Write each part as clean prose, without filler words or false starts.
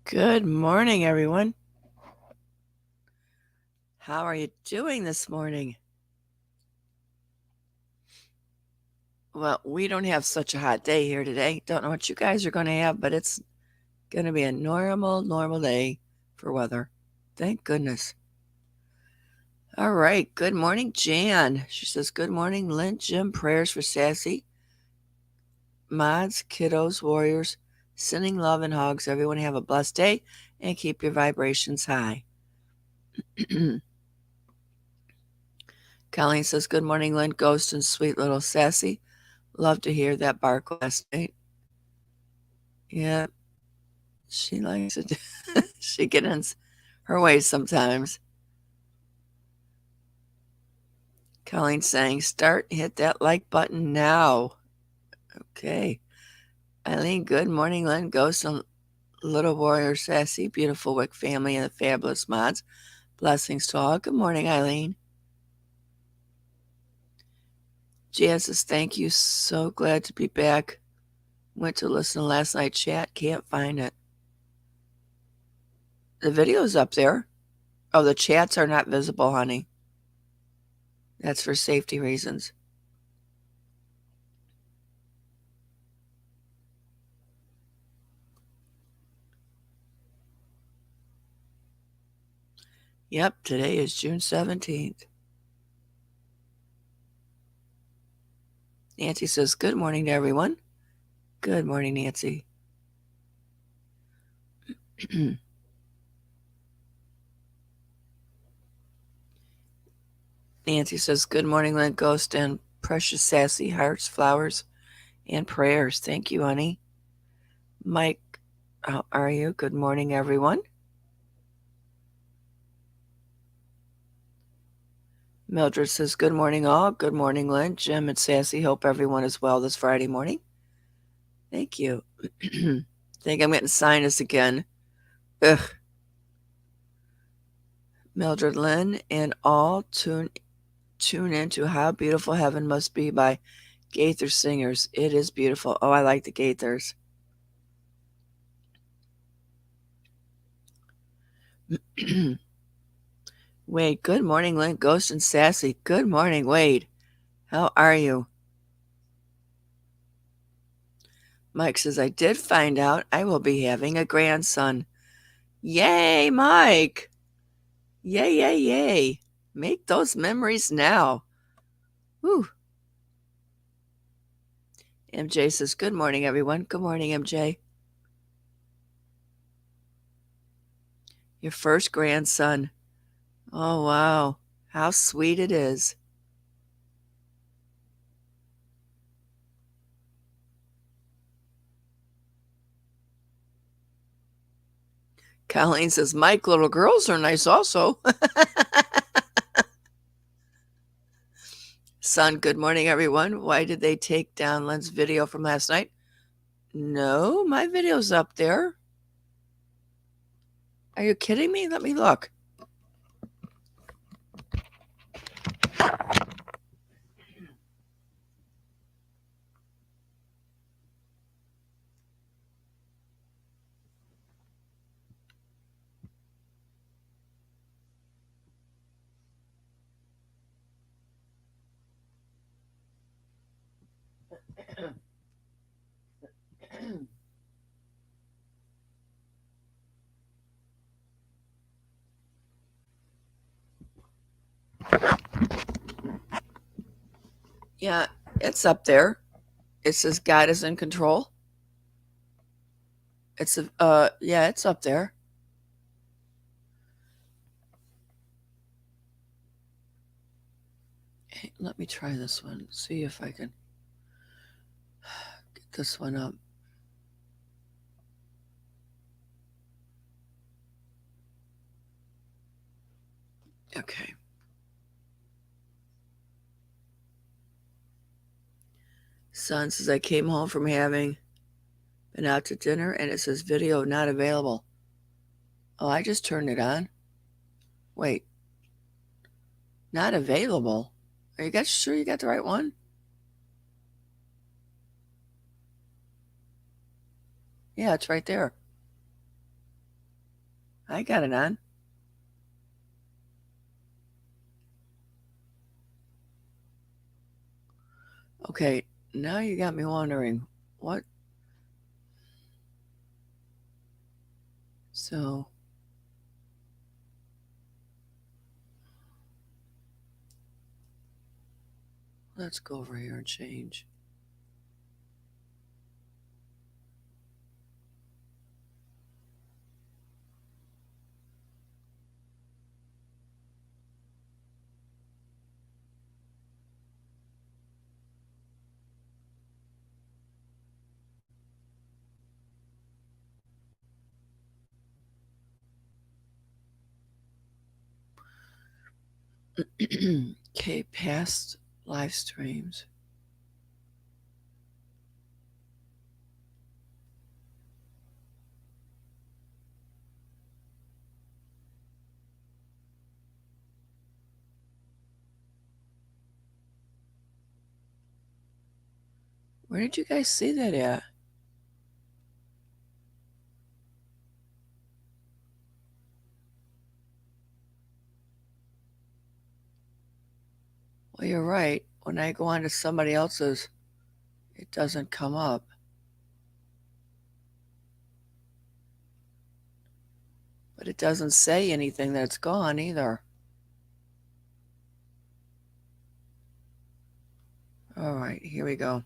Good morning, everyone. How are you doing this morning? Well, we don't have such a hot day here today. Don't know what you guys are going to have, but it's going to be a normal day for weather. Thank goodness. All right. Good morning, Jan. She says, Good morning, Lynn, Jim. Prayers for Sassy, mods, kiddos, warriors, sending love and hugs. Everyone have a blessed day and keep your vibrations high. Colleen says, Good morning, Lynn, Ghost, and sweet little Sassy. Love to hear that bark last night. Yeah, she likes it. She gets in her way sometimes. Colleen saying, Start, hit that like button now. Okay. Eileen, good morning, Lynn, Ghost, and Little Warrior Sassy, beautiful Wick family, and the fabulous mods. Blessings to all. Good morning, Eileen. Jan says, Thank you. So glad to be back. Went to listen to last night's chat. Can't find it. The video's up there. Oh, the chats are not visible, honey. That's for safety reasons. Yep, today is June 17th. Nancy says, Good morning to everyone. Good morning, Nancy. Nancy says, Good morning, Lynn Ghost and precious sassy hearts, flowers, and prayers. Thank you, honey. Mike, how are you? Good morning, everyone. Mildred says, Good morning, all. Good morning, Lynn, Jim, and Sassy. Hope everyone is well this Friday morning. Thank you. Think I'm getting sinus again. Ugh. Mildred Lynn and all tune into How Beautiful Heaven Must Be by Gaither Singers. It is beautiful. Oh, I like the Gaithers. Wade, good morning, Lynn, Ghost, and Sassy. Good morning, Wade. How are you? Mike says, I did find out I will be having a grandson. Yay, Mike! Yay. Make those memories now. Whew. MJ says, Good morning, everyone. Good morning, MJ. Your first grandson. Oh, wow. How sweet it is. Colleen says, Mike, little girls are nice also. Son, good morning, everyone. Why did they take down Lynn's video from last night? No, my video's up there. Are you kidding me? Let me look. Yeah, it's up there. It says God is in control. It's yeah, it's up there. Hey, let me try this one. See if I can get this one up. Okay. Son says I came home from having been out to dinner and it says video not available. Oh, I just turned it on. Wait. Not available? Are you guys sure you got the right one? Yeah, it's right there. I got it on. Okay, now you got me wondering what. So let's go over here and change. Okay, past live streams. Where did you guys see that at? Well, you're right. When I go on to somebody else's, it doesn't come up. But it doesn't say anything that it's gone either. All right, here we go.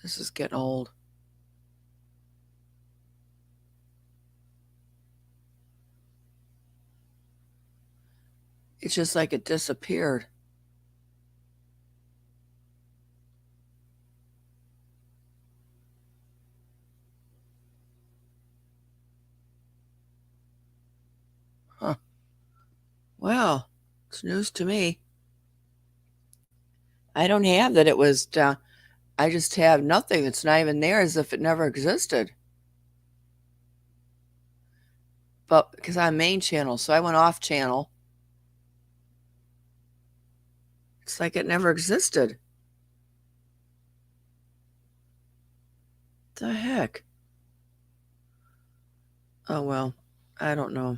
This is getting old. It's just like it disappeared. Huh. Well, it's news to me. I don't have that it was down. I just have nothing. It's not even there, as if it never existed. But because I'm main channel, so I went off channel. It's like it never existed. The heck? Oh, well, I don't know.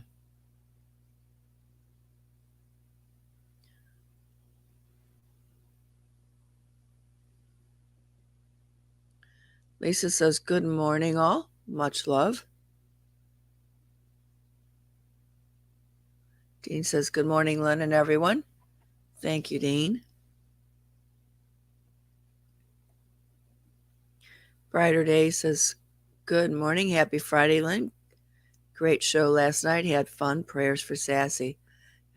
Lisa says, good morning, all. Much love. Dean says, good morning, Lynn and everyone. Thank you, Dean. Brighter Day says, good morning. Happy Friday, Lynn. Great show last night. Had fun. Prayers for Sassy.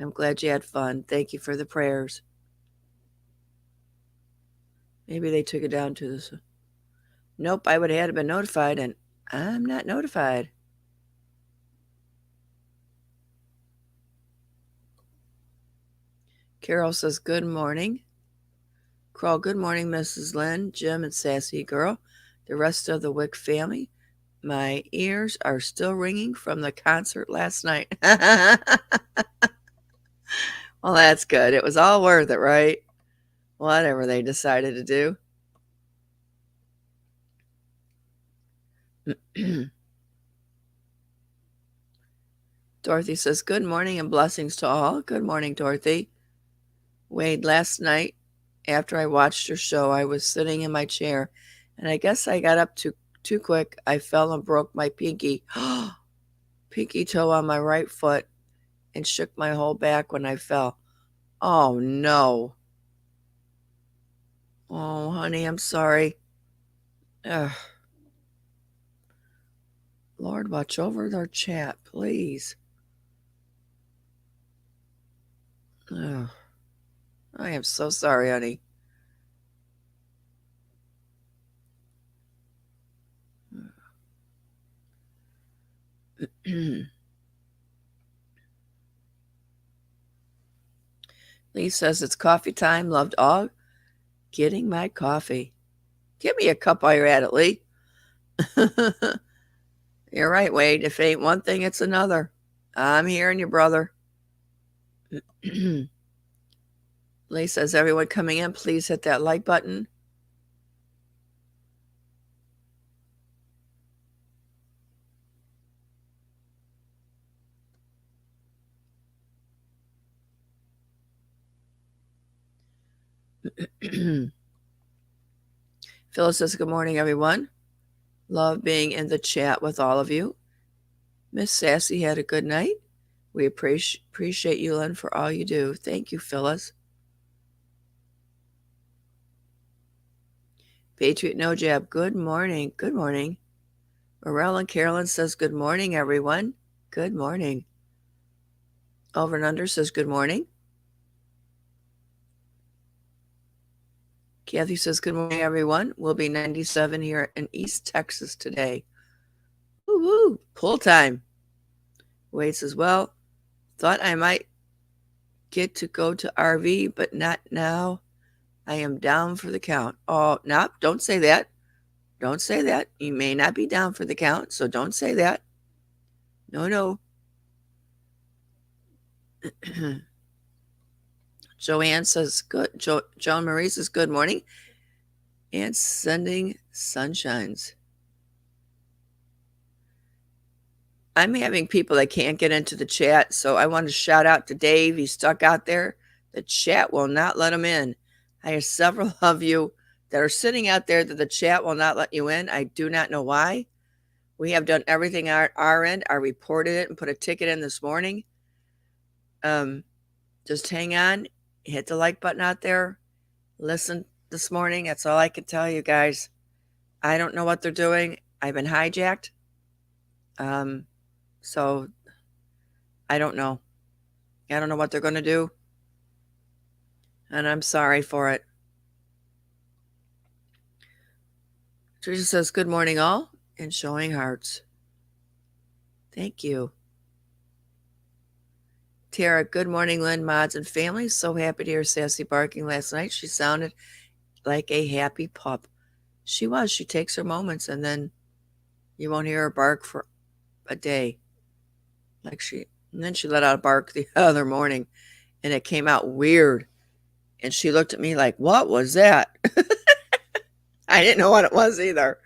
I'm glad you had fun. Thank you for the prayers. Maybe they took it down to this. Nope, I would have had to been notified, and I'm not notified. Carol says, good morning. Crawl, good morning, Mrs. Lynn, Jim, and Sassy Girl. The rest of the Wick family. My ears are still ringing from the concert last night. Well, that's good. It was all worth it, right? Whatever they decided to do. Dorothy says, good morning and blessings to all. Good morning, Dorothy. Wade, last night, after I watched your show, I was sitting in my chair, and I guess I got up too quick. I fell and broke my pinky toe on my right foot and shook my whole back when I fell. Oh, no. Oh, honey, I'm sorry. Ugh. Lord, watch over their chat, please. Ugh. I am so sorry, honey. Lee says it's coffee time. Loved all getting my coffee. Give me a cup while you're at it, Lee. You're right, Wade. If it ain't one thing, it's another. I'm hearing you, brother. Lee says, everyone coming in, please hit that like button. Phyllis says, good morning, everyone. Love being in the chat with all of you. Miss Sassy had a good night. We appreciate you, Lynn, for all you do. Thank you, Phyllis. Patriot No Jab, good morning. Good morning. Morel and Carolyn says, good morning, everyone. Good morning. Over and Under says, good morning. Kathy says, good morning, everyone. We'll be 97 here in East Texas today. Woo-woo, pool time. Wade says, well, thought I might get to go to RV, but not now. I am down for the count. Oh, no, don't say that. Don't say that. You may not be down for the count, so don't say that. No. Joanne says, good. Joan Marie says, good morning. And sending sunshines. I'm having people that can't get into the chat, so I want to shout out to Dave. He's stuck out there. The chat will not let him in. I have several of you that are sitting out there that the chat will not let you in. I do not know why. We have done everything on our end. I reported it and put a ticket in this morning. Just hang on. Hit the like button out there. Listen this morning. That's all I can tell you guys. I don't know what they're doing. I've been hijacked. So I don't know. I don't know what they're going to do. And I'm sorry for it. Teresa says, good morning, all, and showing hearts. Thank you. Tara, good morning, Lynn, mods, and family. So happy to hear Sassy barking last night. She sounded like a happy pup. She was. She takes her moments, and then you won't hear her bark for a day. And then she let out a bark the other morning, and it came out weird. And she looked at me like, what was that? I didn't know what it was either.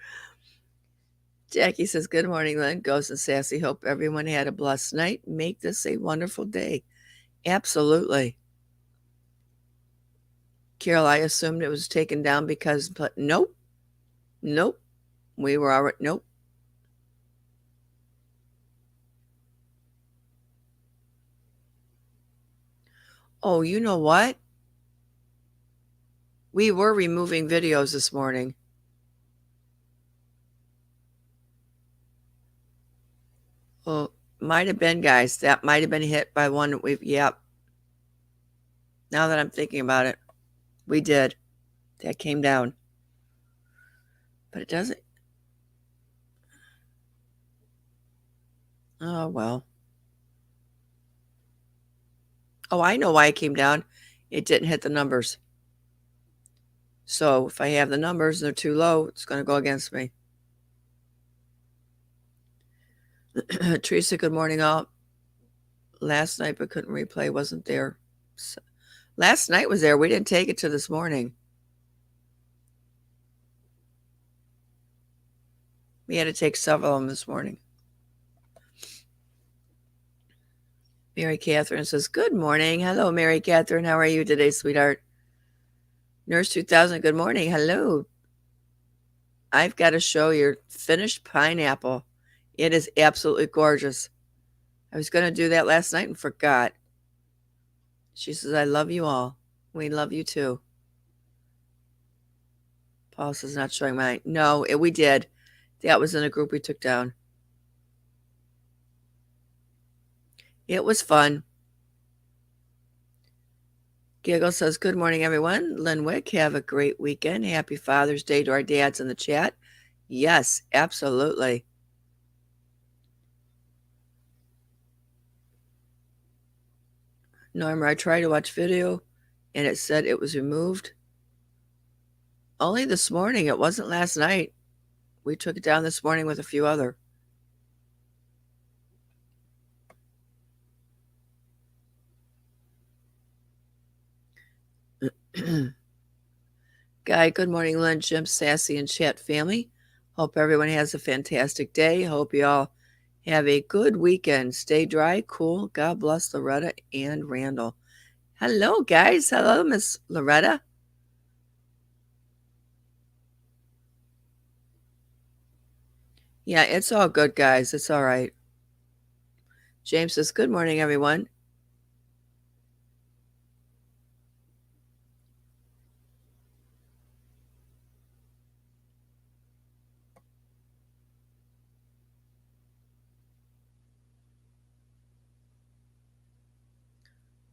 Jackie says, good morning, Lynn. Ghost and Sassy. Hope everyone had a blessed night. Make this a wonderful day. Absolutely. Carol, I assumed it was taken down because, but nope. We were already, nope. Oh, you know what? We were removing videos this morning. Well, might have been, guys. That might have been hit by one that we've, yep. Now that I'm thinking about it, we did. That came down. But it doesn't. Oh, well. Oh, I know why it came down. It didn't hit the numbers. So if I have the numbers and they're too low, it's going to go against me. Teresa, good morning, all. Last night, but couldn't replay. Wasn't there. So, last night was there. We didn't take it to this morning. We had to take several of them this morning. Mary Catherine says, good morning. Hello, Mary Catherine. How are you today, sweetheart? Nurse 2000, good morning. Hello. I've got to show your finished pineapple. It is absolutely gorgeous. I was going to do that last night and forgot. She says, I love you all. We love you too. Paul says, not showing mine. No, we did. That was in a group we took down. It was fun. Giggle says, good morning, everyone. Linwick, have a great weekend. Happy Father's Day to our dads in the chat. Yes, absolutely. Norma, I tried to watch video, and it said it was removed. Only this morning. It wasn't last night. We took it down this morning with a few other. Guy, good morning, Lynn, Jim, Sassy, and chat family. Hope everyone has a fantastic day. Hope you all have a good weekend. Stay dry, cool. God bless Loretta and Randall. Hello, guys. Hello, Miss Loretta. Yeah, it's all good, guys. It's all right. James says, good morning, everyone.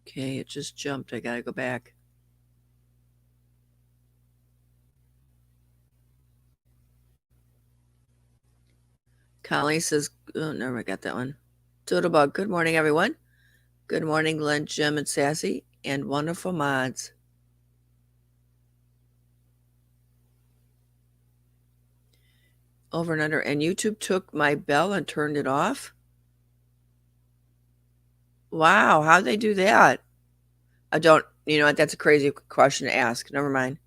Okay, it just jumped. I got to go back. Colleen says, oh, no, I got that one. Doodlebug, good morning, everyone. Good morning, Len, Jim, and Sassy, and wonderful mods. Over and under. And YouTube took my bell and turned it off? Wow, how'd they do that? I don't, you know what? That's a crazy question to ask. Never mind.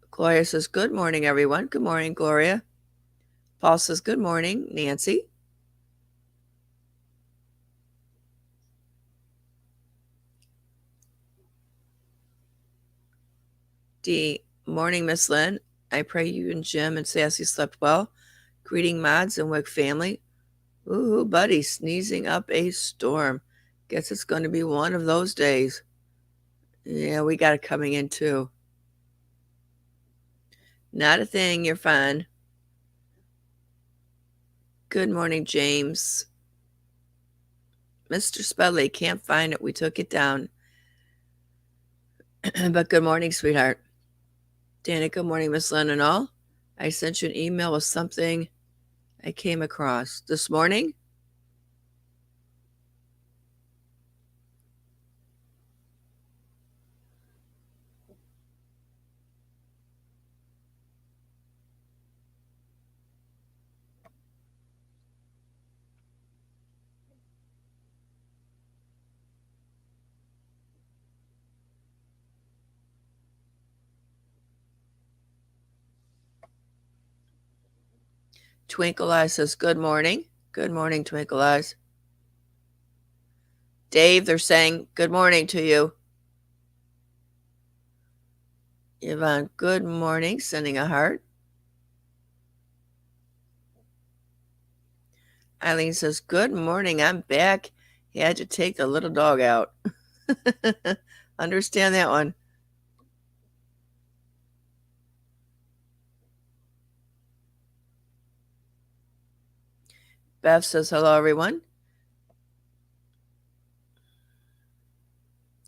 Gloria says, good morning, everyone. Good morning, Gloria. Paul says, good morning, Nancy. D, morning, Miss Lynn. I pray you and Jim and Sassy slept well. Greeting mods and Wick family. Ooh, buddy, sneezing up a storm. Guess it's going to be one of those days. Yeah, we got it coming in too. Not a thing, you're fine. Good morning, James. Mr. Spudley, can't find it. We took it down. But good morning, sweetheart. Dana, good morning, Miss Lynn and all. I sent you an email with something I came across this morning. Twinkle Eyes says, good morning. Good morning, Twinkle Eyes. Dave, they're saying good morning to you. Yvonne, good morning, sending a heart. Eileen says, good morning, I'm back. Had to take the little dog out. Understand that one. Bev says, hello, everyone.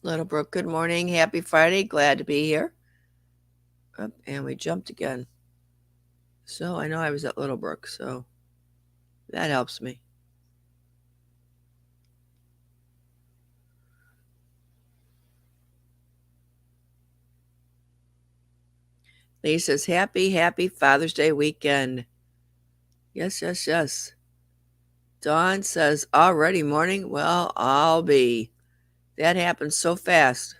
Little Brooke, good morning. Happy Friday. Glad to be here. Oh, and we jumped again. So I know I was at Little Brook, so that helps me. Lee says, happy Father's Day weekend. Yes, yes, yes. Dawn says, already morning? Well, I'll be. That happened so fast.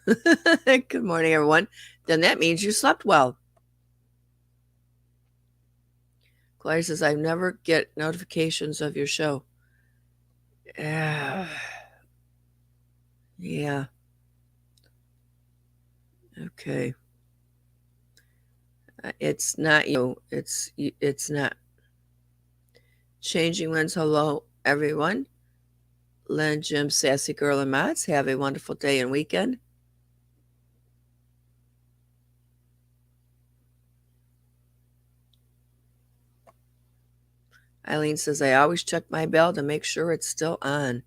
Good morning, everyone. Then that means you slept well. Claire says, I never get notifications of your show. Yeah. Okay. It's not you. It's not. Changing Winds, hello, everyone. Len, Jim, Sassy Girl, and Mods, have a wonderful day and weekend. Eileen says, I always check my bell to make sure it's still on.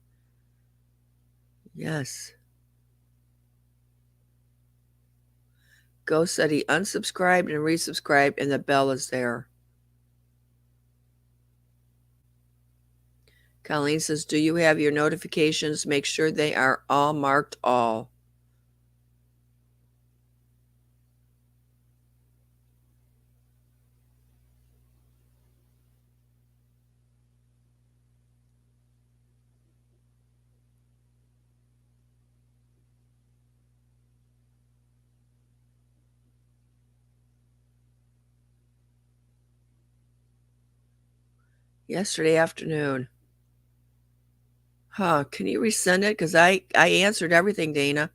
Yes. Ghost said he unsubscribed and resubscribed, and the bell is there. Colleen says, do you have your notifications? Make sure they are all marked all. Yesterday afternoon. Huh, can you resend it? Because I answered everything, Dana.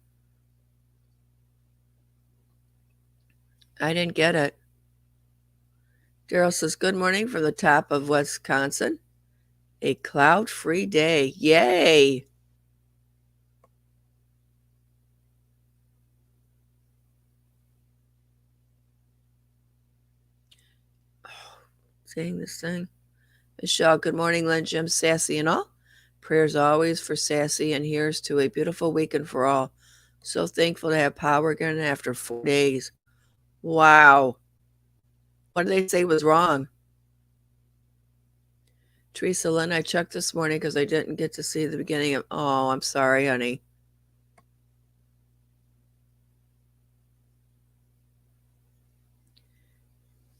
I didn't get it. Daryl says, good morning from the top of Wisconsin. A cloud-free day. Yay! Saying this thing. Michelle, good morning, Lynn, Jim, Sassy, and all. Prayers always for Sassy, and here's to a beautiful weekend for all. So thankful to have power again after 4 days. Wow. What did they say was wrong? Teresa Lynn, I checked this morning because I didn't get to see the beginning of. Oh, I'm sorry, honey.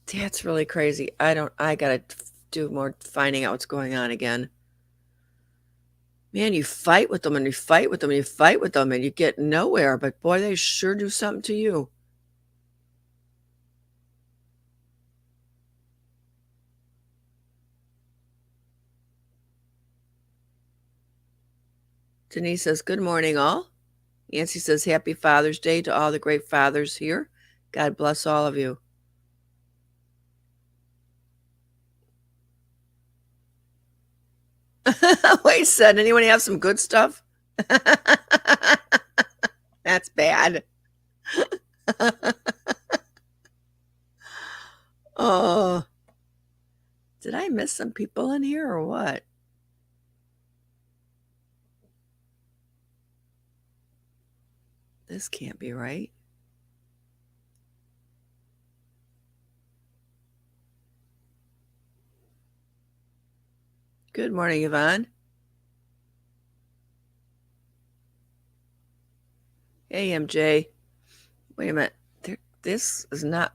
That's really crazy. I gotta do more finding out what's going on again. Man, you fight with them and you fight with them and you fight with them and you get nowhere. But boy, they sure do something to you. Denise says, good morning, all. Nancy says, happy Father's Day to all the great fathers here. God bless all of you. Wait, said, anyone have some good stuff? That's bad. Oh, did I miss some people in here or what? This can't be right. Good morning, Yvonne. Hey, MJ. Wait a minute. This is not.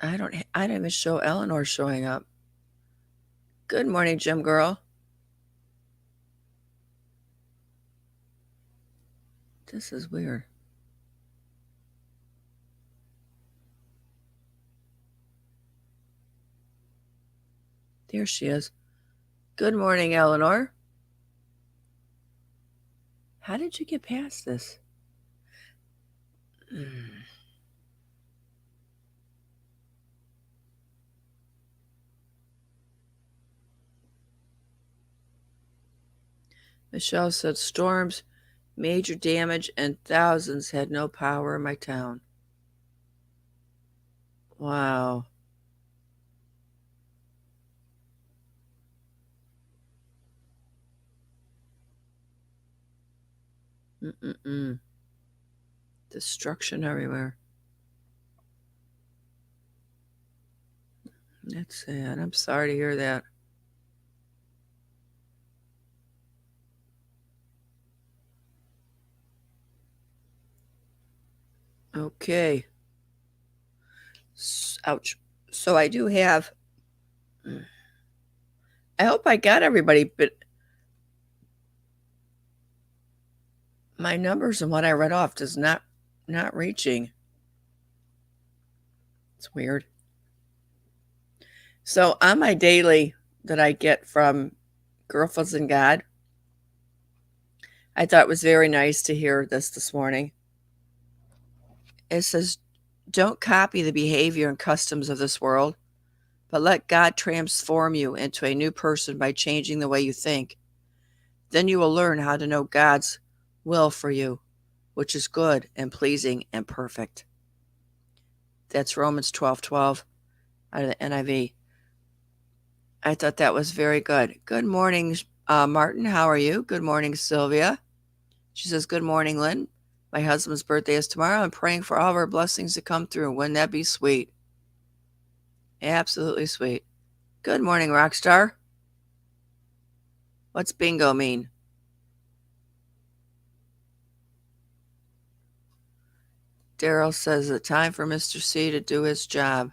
I don't even show Eleanor showing up. Good morning, Jim girl. This is weird. There she is. Good morning, Eleanor. How did you get past this? Michelle said storms, major damage, and thousands had no power in my town. Wow. Destruction everywhere. That's sad. I'm sorry to hear that. Okay. Ouch. So I do have. I hope I got everybody, but my numbers and what I read off does not reaching. It's weird. So on my daily that I get from Girlfriends and God, I thought it was very nice to hear this morning. It says, don't copy the behavior and customs of this world, but let God transform you into a new person by changing the way you think. Then you will learn how to know God's will for you, which is good and pleasing and perfect. That's Romans 12:12 out of the NIV. I thought that was very good. Good morning, Martin. How are you? Good morning, Sylvia. She says, good morning, Lynn. My husband's birthday is tomorrow. I'm praying for all of our blessings to come through. Wouldn't that be sweet? Absolutely sweet. Good morning, Rockstar. What's bingo mean? Daryl says it's time for Mr. C to do his job.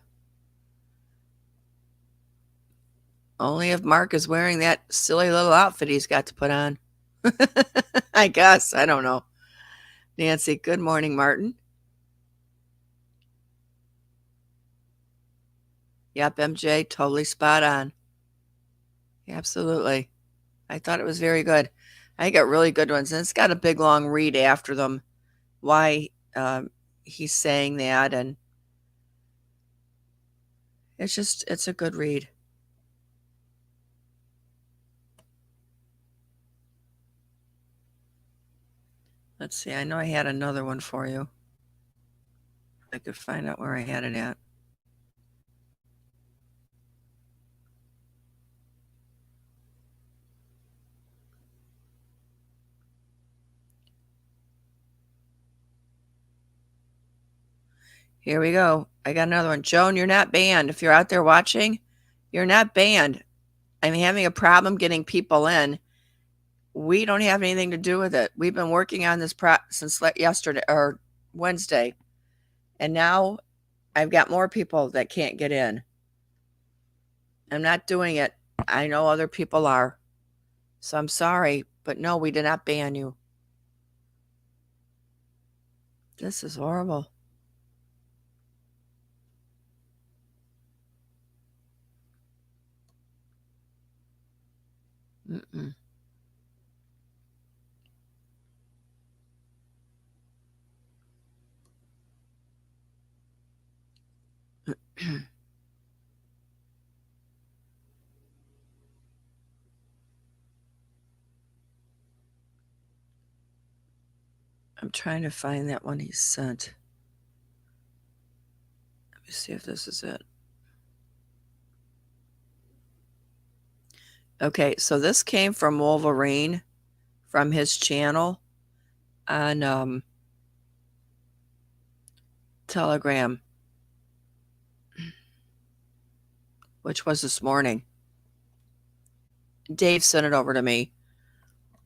Only if Mark is wearing that silly little outfit he's got to put on. I guess. I don't know. Nancy, good morning, Martin. Yep, MJ, totally spot on. Absolutely. I thought it was very good. I got really good ones, and it's got a big long read after them. Why he's saying that, and it's a good read. Let's see. I know I had another one for you. I could find out where I had it at. Here we go. I got another one. Joan, you're not banned. If you're out there watching, you're not banned. I'm having a problem getting people in. We don't have anything to do with it. We've been working on this since yesterday or Wednesday. And now I've got more people that can't get in. I'm not doing it. I know other people are. So I'm sorry, but no, we did not ban you. This is horrible. Mm-mm. I'm trying to find that one he sent. Let me see if this is it. Okay, so this came from Wolverine from his channel on Telegram, which was this morning. Dave sent it over to me.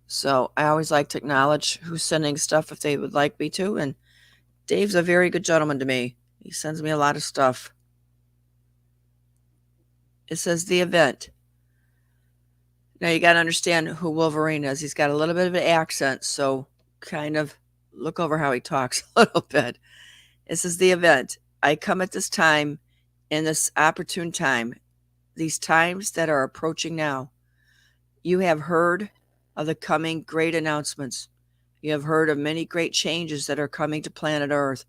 So I always like to acknowledge who's sending stuff if they would like me to. And Dave's a very good gentleman to me. He sends me a lot of stuff. It says the event. Now you got to understand who Wolverine is. He's got a little bit of an accent, so kind of look over how he talks a little bit. It says the event. I come at this time, in this opportune time, these times that are approaching now. You have heard of the coming great announcements. You have heard of many great changes that are coming to planet Earth,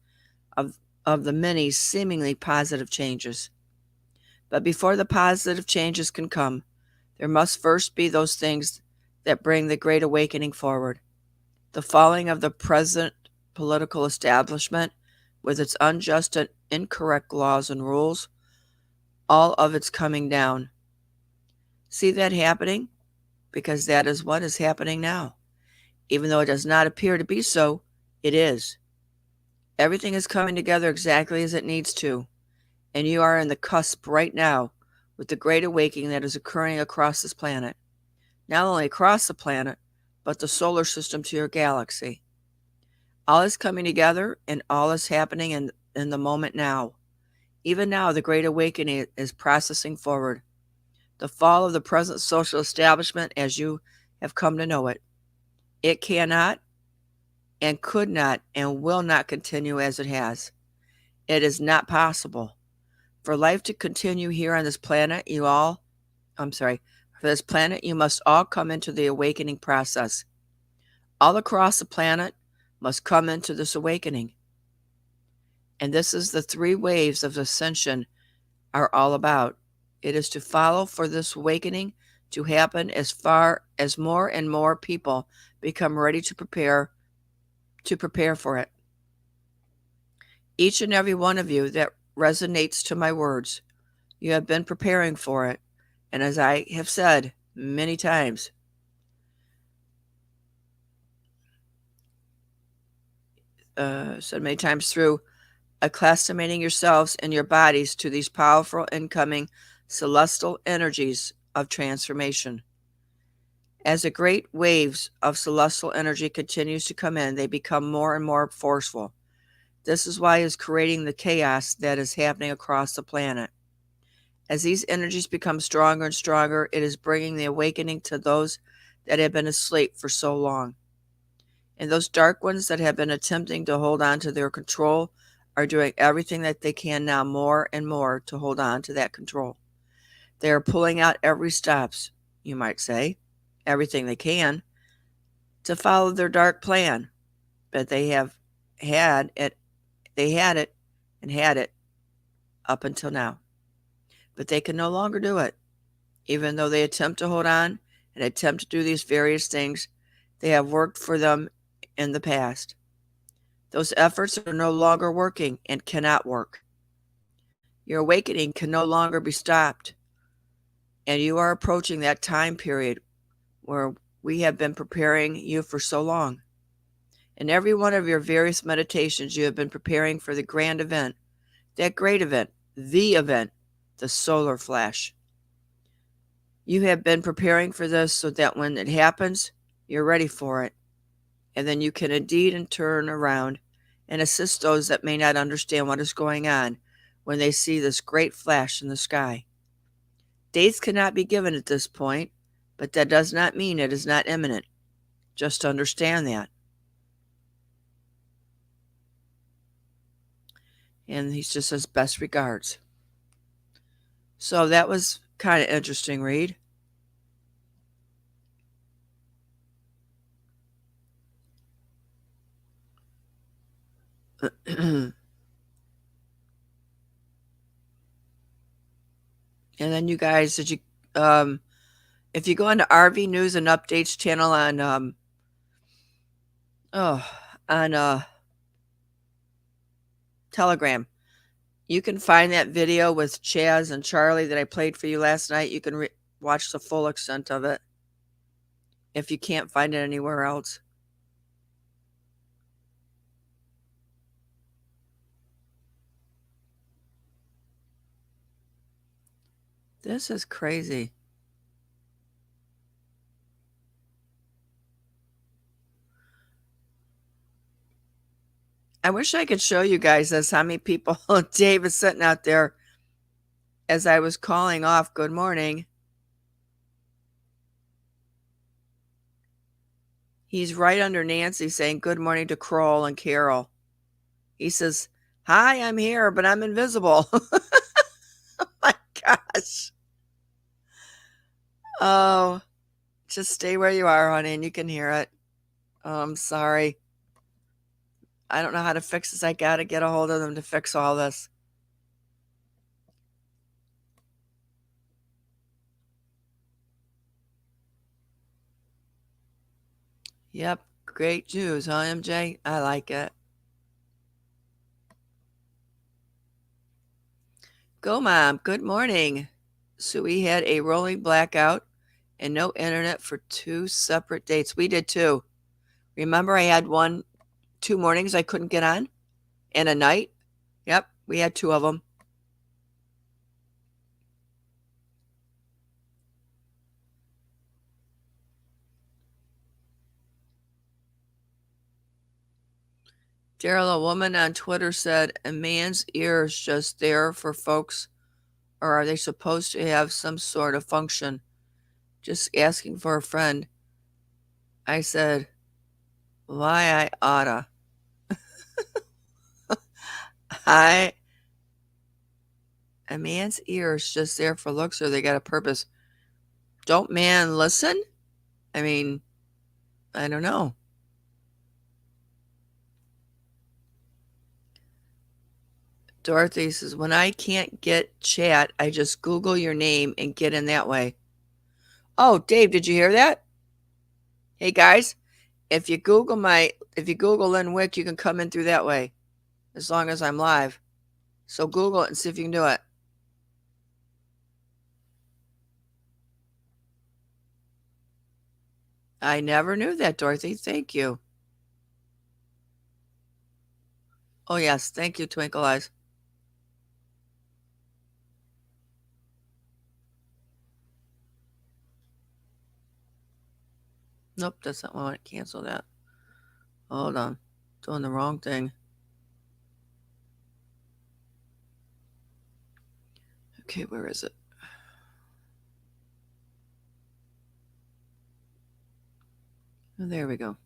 of the many seemingly positive changes. But before the positive changes can come, there must first be those things that bring the Great Awakening forward. The falling of the present political establishment with its unjust and incorrect laws and rules, all of its coming down. See that happening? Because that is what is happening now. Even though it does not appear to be so, it is. Everything is coming together exactly as it needs to, and you are in the cusp right now with the great awakening that is occurring across this planet. Not only across the planet, but the solar system to your galaxy. All is coming together and all is happening in the moment now. Even now, the great awakening is processing forward. The fall of the present social establishment as you have come to know it. It cannot and could not and will not continue as it has. It is not possible. For life to continue here on this planet, for this planet, you must all come into the awakening process. All across the planet must come into this awakening. And this is the 3 waves of ascension are all about. It is to follow for this awakening to happen as far as more and more people become ready to prepare for it. Each and every one of you that resonates to my words, you have been preparing for it. And as I have said many times, through acclimating yourselves and your bodies to these powerful incoming celestial energies of transformation. As the great waves of celestial energy continues to come in, they become more and more forceful. This is why it's creating the chaos that is happening across the planet. As these energies become stronger and stronger, it is bringing the awakening to those that have been asleep for so long. And those dark ones that have been attempting to hold on to their control are doing everything that they can now more and more to hold on to that control. They are pulling out every stops, you might say, everything they can to follow their dark plan. But they have had it, they had it and had it up until now. But they can no longer do it. Even though they attempt to hold on and attempt to do these various things, they have worked for them in the past. Those efforts are no longer working and cannot work. Your awakening can no longer be stopped, and you are approaching that time period where we have been preparing you for so long. In every one of your various meditations, you have been preparing for the grand event, that great event, the solar flash. You have been preparing for this so that when it happens, you're ready for it. And then you can indeed and turn around and assist those that may not understand what is going on when they see this great flash in the sky. Dates cannot be given at this point, but that does not mean it is not imminent. Just understand that. And he just says best regards. So that was kind of interesting read. And then you guys, did you if you go into RV News and Updates channel on Telegram, you can find that video with Chaz and Charlie that I played for you last night. You can watch the full extent of it if you can't find it anywhere else. This is crazy. I wish I could show you guys this, how many people Dave is sitting out there as I was calling off good morning. He's right under Nancy saying good morning to Kroll and Carol. He says, hi, I'm here, but I'm invisible. Oh my gosh. Oh, just stay where you are, honey, and you can hear it. Oh, I'm sorry. I don't know how to fix this. I got to get a hold of them to fix all this. Yep, great news, huh, MJ? I like it. Go, Mom. Good morning. So we had a rolling blackout and no internet for 2 separate dates. We did too. Remember I had 2 mornings I couldn't get on and a night? Yep, we had 2 of them. Daryl, a woman on Twitter said, a man's ear is just there for folks, or are they supposed to have some sort of function? Just asking for a friend. I said, why I oughta. A man's ear is just there for looks, or they got a purpose. Don't man listen? I mean, I don't know. Dorothy says, when I can't get chat, I just Google your name and get in that way. Oh, Dave, did you hear that? Hey guys, if you Google Lynn Wick, you can come in through that way, as long as I'm live. So Google it and see if you can do it. I never knew that, Dorothy. Thank you. Oh yes, thank you, Twinkle Eyes. Nope, that's not what I want to cancel that. Hold on. Doing the wrong thing. Okay, where is it? Oh, there we go.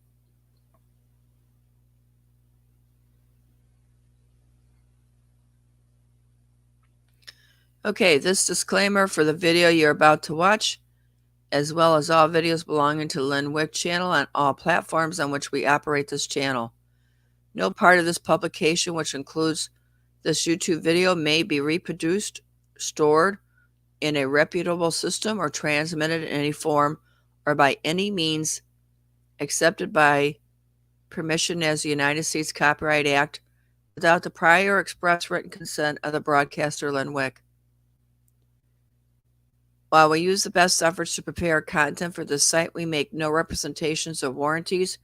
Okay, this disclaimer for the video you're about to watch, as well as all videos belonging to Lynn Wick channel on all platforms on which we operate this channel. No part of this publication, which includes this YouTube video, may be reproduced, stored in a reputable system, or transmitted in any form or by any means accepted by permission as the United States Copyright Act without the prior express written consent of the broadcaster Lynn Wick. While we use the best efforts to prepare content for this site, we make no representations or warranties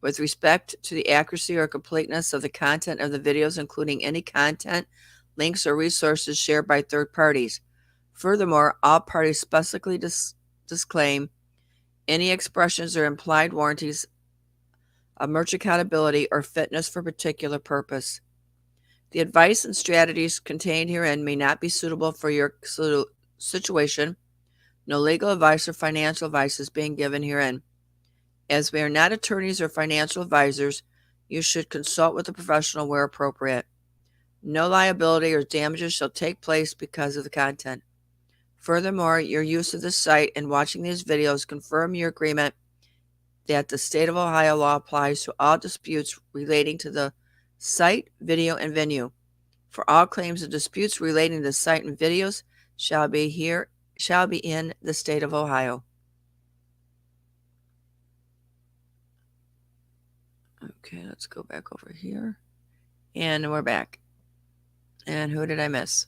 with respect to the accuracy or completeness of the content of the videos, including any content, links, or resources shared by third parties. Furthermore, all parties specifically disclaim any expressions or implied warranties of merchant accountability or fitness for a particular purpose. The advice and strategies contained herein may not be suitable for your situation. No legal advice or financial advice is being given herein. As we are not attorneys or financial advisors, you should consult with a professional where appropriate. No liability or damages shall take place because of the content. Furthermore, your use of this site and watching these videos confirm your agreement that the state of Ohio law applies to all disputes relating to the site, video, and venue. For all claims and disputes relating to the site and videos shall be in the state of Ohio. Okay, let's go back over here. And we're back. And who did I miss?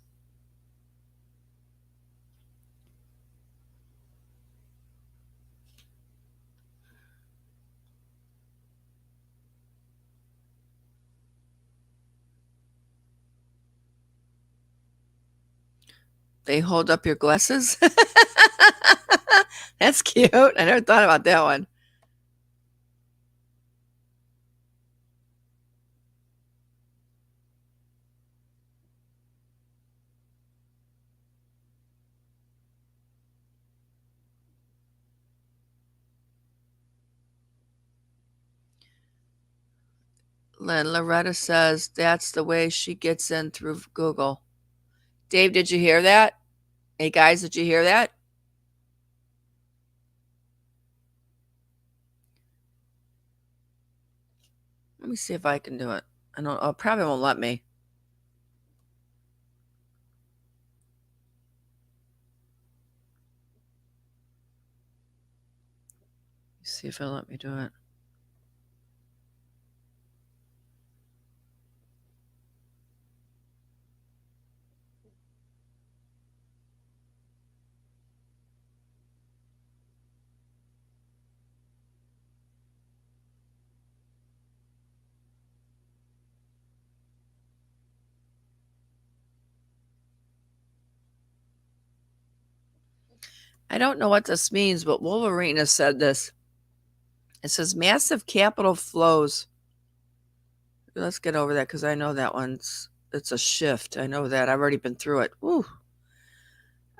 They hold up your glasses? That's cute. I never thought about that one. Loretta says that's the way she gets in through Google. Dave, did you hear that? Hey, guys, did you hear that? Let me see if I can do it. I don't. Oh, probably won't let me. See if it'll let me do it. I don't know what this means, but Wolverine has said this. It says massive capital flows. Let's get over that because I know that it's a shift. I know that. I've already been through it. Woo.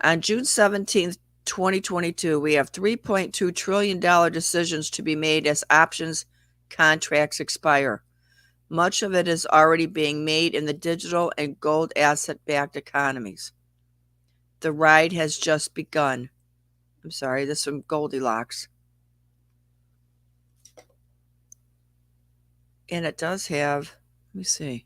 On June 17th, 2022, we have $3.2 trillion decisions to be made as options contracts expire. Much of it is already being made in the digital and gold asset-backed economies. The ride has just begun. I'm sorry, this is from Goldilocks. And it does have, let me see.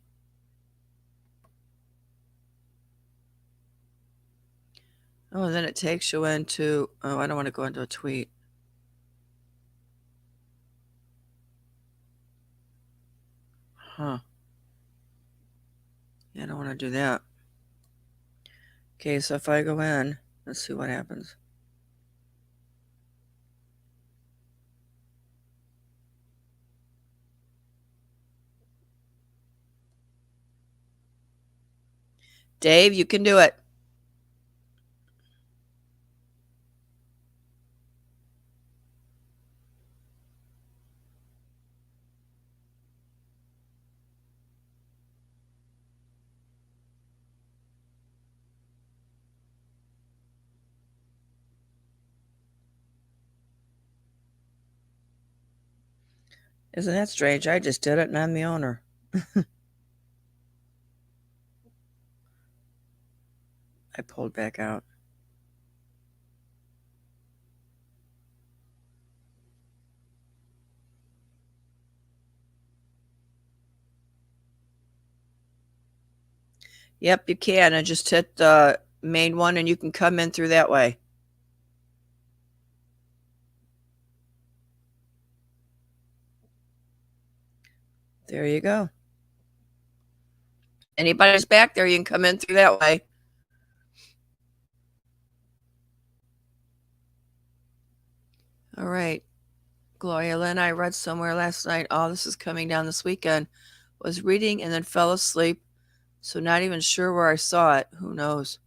Oh, and then it takes you into, oh, I don't want to go into a tweet. Huh. Yeah, I don't want to do that. Okay, so if I go in, let's see what happens. Dave, you can do it. Isn't that strange? I just did it and I'm the owner. I pulled back out. Yep, you can. I just hit the main one and you can come in through that way. There you go. Anybody's back there, you can come in through that way. All right. Gloria Lynn, I read somewhere last night, oh, this is coming down this weekend. Was reading and then fell asleep, so not even sure where I saw it. Who knows?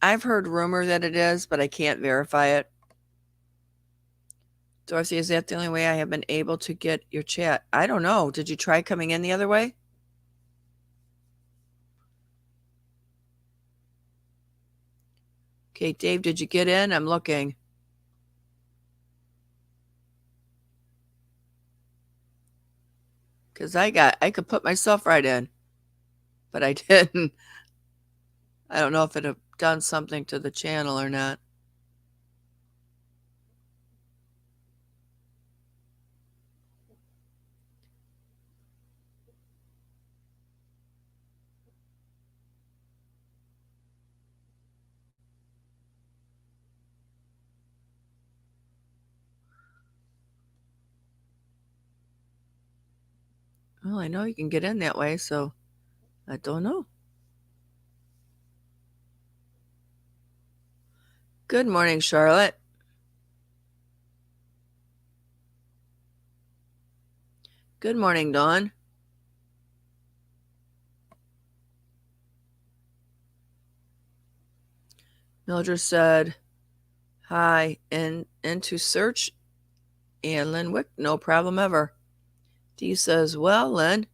I've heard rumor that it is, but I can't verify it. Dorothy, is that the only way I have been able to get your chat? I don't know. Did you try coming in the other way? Okay, Dave, did you get in? I'm looking. Because I could put myself right in, but I didn't. I don't know if it have done something to the channel or not. Well, I know you can get in that way, so I don't know. Good morning, Charlotte. Good morning, Dawn. Mildred said, hi, into search, and Lynn Wick, no problem ever. Dee says, well, Lynn.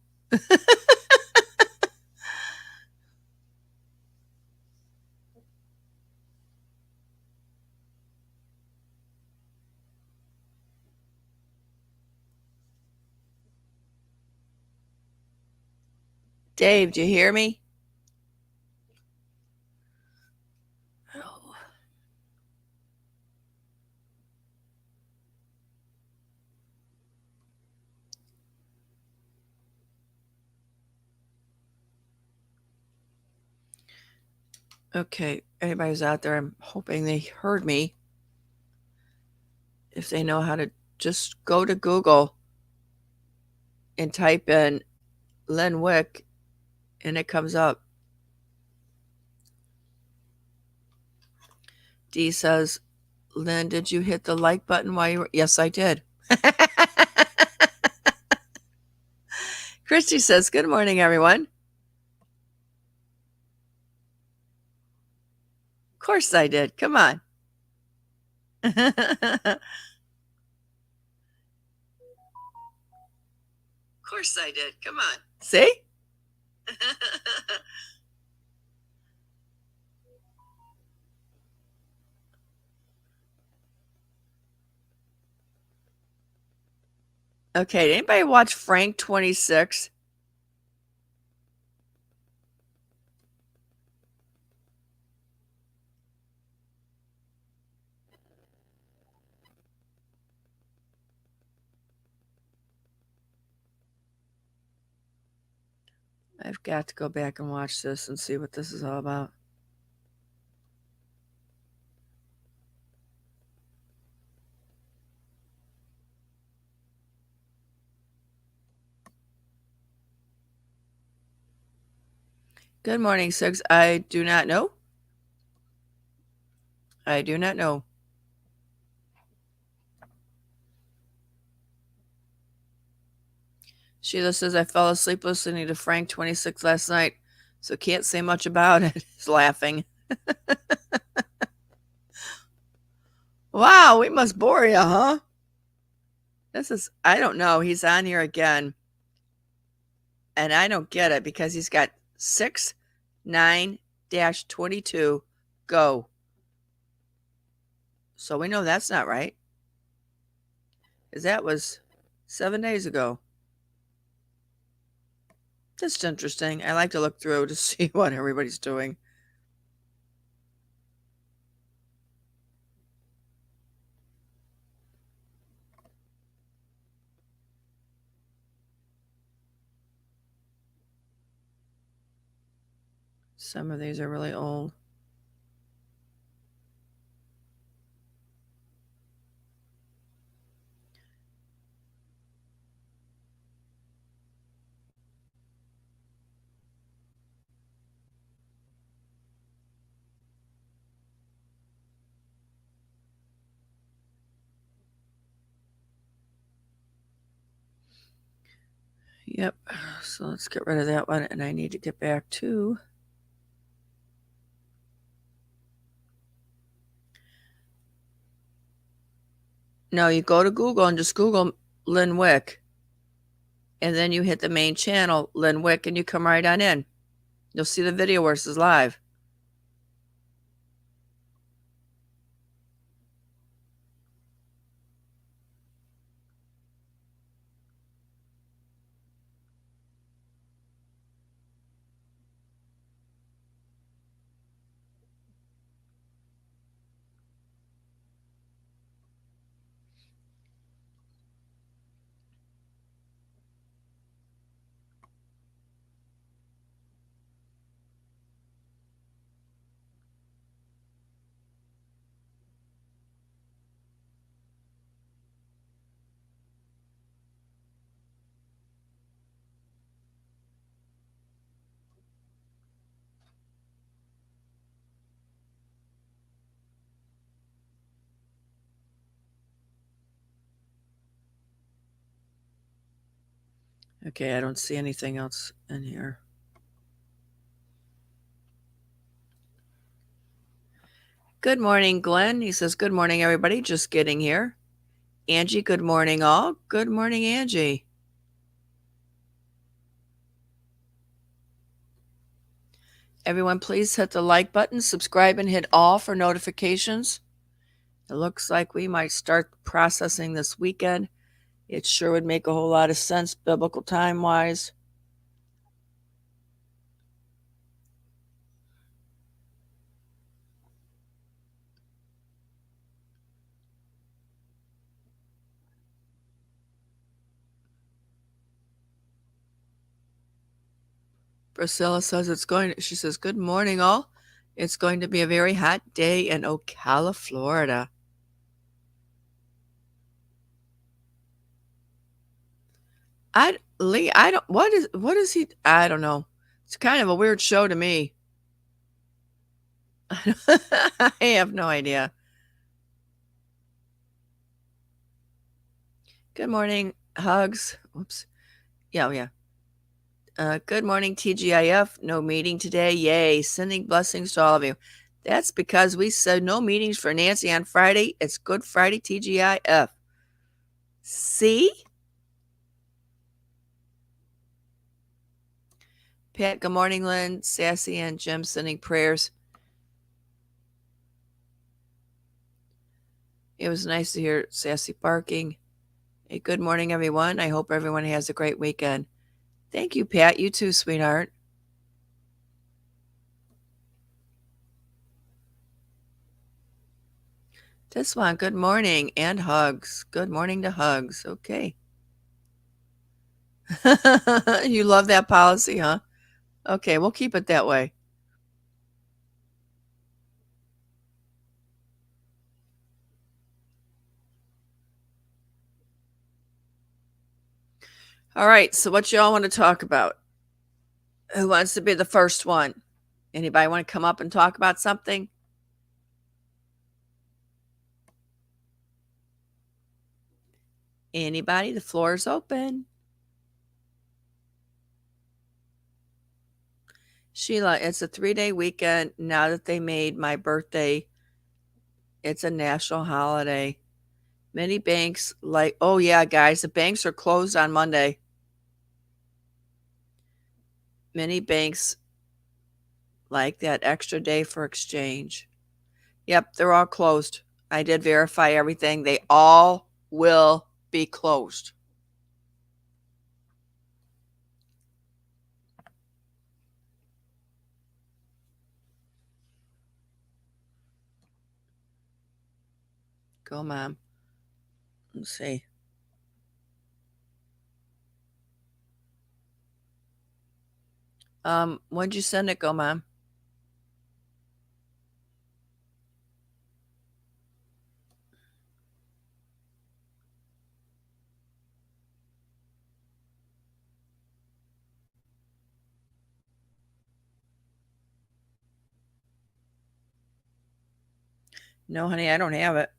Dave, do you hear me? Oh. Okay, anybody's out there, I'm hoping they heard me. If they know how to just go to Google and type in Lynn Wick and it comes up. Dee says, Lynn, did you hit the like button while you were? Yes, I did. Christy says, good morning, everyone. Of course I did. Come on. Of course I did. Come on. See? Okay, did anybody watch Frank 26? I've got to go back and watch this and see what this is all about. Good morning, Six. I do not know. I do not know. Sheila says, I fell asleep listening to Frank 26 last night, so can't say much about it. He's laughing. Wow, we must bore you, huh? This is, I don't know. He's on here again. And I don't get it because he's got 6-9-22 go. So we know that's not right. Because that was 7 days ago. Just interesting. I like to look through to see what everybody's doing. Some of these are really old. Yep. So let's get rid of that one. And I need to get back to no, you go to Google and just Google Lynn Wick. And then you hit the main channel, Lynn Wick, and you come right on in. You'll see the video where this is live. Okay, I don't see anything else in here. Good morning, Glenn. He says, good morning, everybody. Just getting here. Angie, good morning, all. Good morning, Angie. Everyone, please hit the like button, subscribe, and hit all for notifications. It looks like we might start processing this weekend. It sure would make a whole lot of sense, biblical time-wise. Priscilla says she says, good morning, all. It's going to be a very hot day in Ocala, Florida. Lee, what is he? I don't know. It's kind of a weird show to me. I have no idea. Good morning, Hugs. Oops. Yeah. Good morning, TGIF. No meeting today. Yay. Sending blessings to all of you. That's because we said no meetings for Nancy on Friday. It's Good Friday, TGIF. See? Pat, good morning, Lynn. Sassy and Jim sending prayers. It was nice to hear Sassy barking. Hey, good morning, everyone. I hope everyone has a great weekend. Thank you, Pat. You too, sweetheart. This one, good morning and hugs. Good morning to hugs. Okay. You love that policy, huh? Okay, we'll keep it that way. All right, so what y'all want to talk about? Who wants to be the first one? Anybody want to come up and talk about something? Anybody? The floor is open. Sheila, it's a 3-day weekend. Now that they made my birthday, it's a national holiday. Many banks oh yeah, guys, the banks are closed on Monday. Many banks like that extra day for exchange. Yep, they're all closed. I did verify everything. They all will be closed. Go, Mom. Let's see. When'd you send it? Go, Mom. No, honey, I don't have it.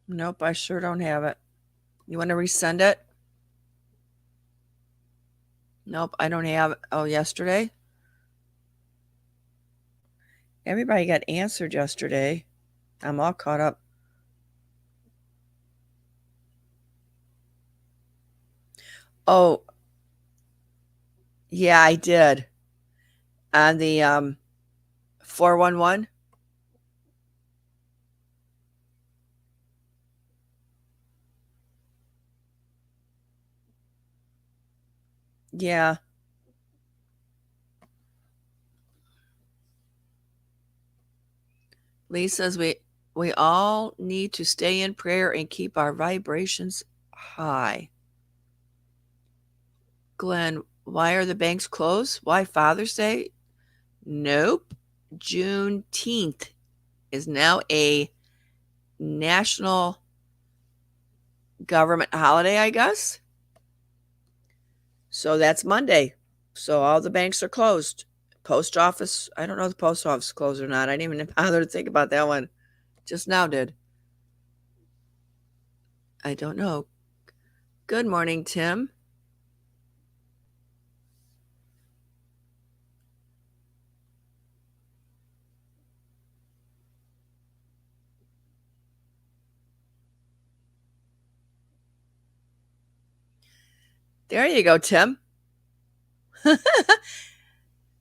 Nope, I sure don't have it. You want to resend it? Nope, I don't have it. Oh, yesterday? Everybody got answered yesterday. I'm all caught up. Oh, yeah, I did. On the 411? Yeah. Lee says we all need to stay in prayer and keep our vibrations high. Glenn, why are the banks closed? Why Father's Day? Nope. Juneteenth is now a national government holiday, I guess. So that's Monday. So all the banks are closed. Post office, I don't know if the post office is closed or not. I didn't even bother to think about that one. Just now did. I don't know. Good morning, Tim. There you go, Tim.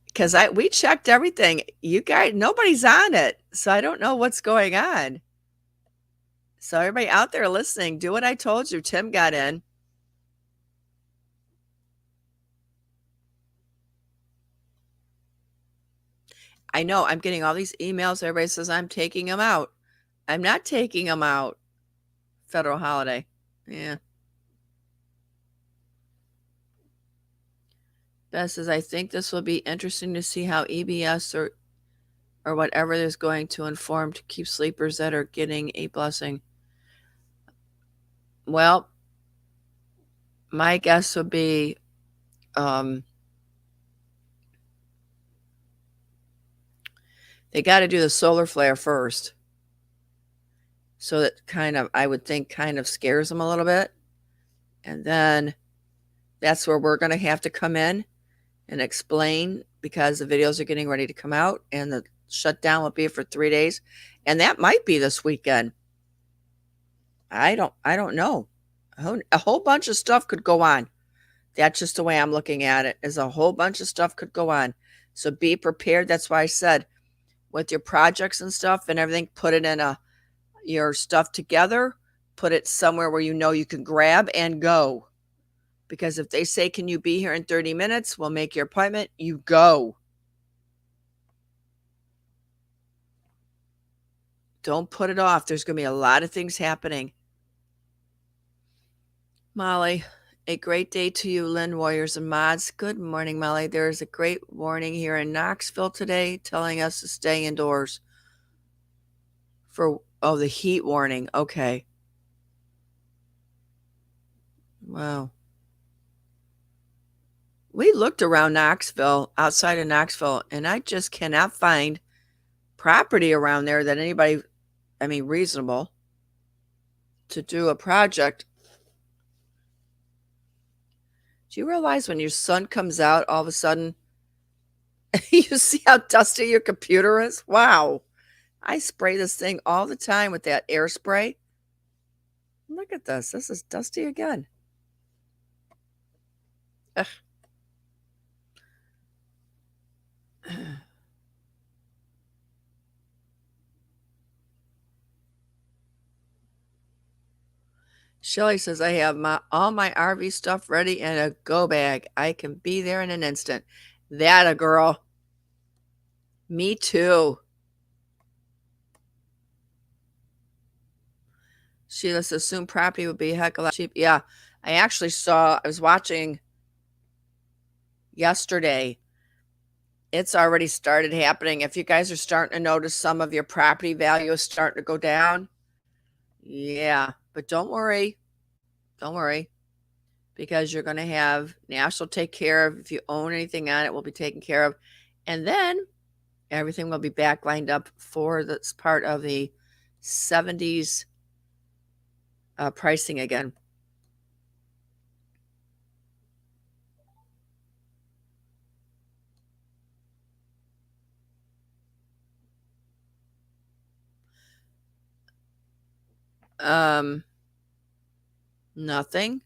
Because we checked everything. You guys, nobody's on it. So I don't know what's going on. So everybody out there listening, do what I told you. Tim got in. I know I'm getting all these emails. Everybody says I'm taking them out. I'm not taking them out. Federal holiday. Yeah. Beth says, I think this will be interesting to see how EBS or whatever is going to inform to keep sleepers that are getting a blessing. Well, my guess would be they got to do the solar flare first. So that kind of, I would think, kind of scares them a little bit. And then that's where we're going to have to come in and explain, because the videos are getting ready to come out and the shutdown will be for 3 days. And that might be this weekend. I don't know. A whole bunch of stuff could go on. That's just the way I'm looking at it, is a whole bunch of stuff could go on. So be prepared. That's why I said, with your projects and stuff and everything, put it in your stuff together, put it somewhere where you know you can grab and go. Because if they say, can you be here in 30 minutes? We'll make your appointment. You go. Don't put it off. There's going to be a lot of things happening. Molly, a great day to you, Lynn, Warriors and Mods. Good morning, Molly. There is a great warning here in Knoxville today telling us to stay indoors for, the heat warning. Okay. Wow. We looked around Knoxville, outside of Knoxville, and I just cannot find property around there that anybody, reasonable to do a project. Do you realize when your sun comes out, all of a sudden, you see how dusty your computer is? Wow. I spray this thing all the time with that air spray. Look at this. This is dusty again. Ugh. Shelly says, I have all my RV stuff ready in a go bag. I can be there in an instant. That a girl. Me too. Sheila says, soon property would be a heck of a lot cheap. Yeah, I was watching yesterday. It's already started happening. If you guys are starting to notice some of your property value is starting to go down, yeah, but don't worry. Don't worry, because you're going to have National take care of. If you own anything on it, will be taken care of. And then everything will be back lined up for this part of the 70s pricing again. Nothing.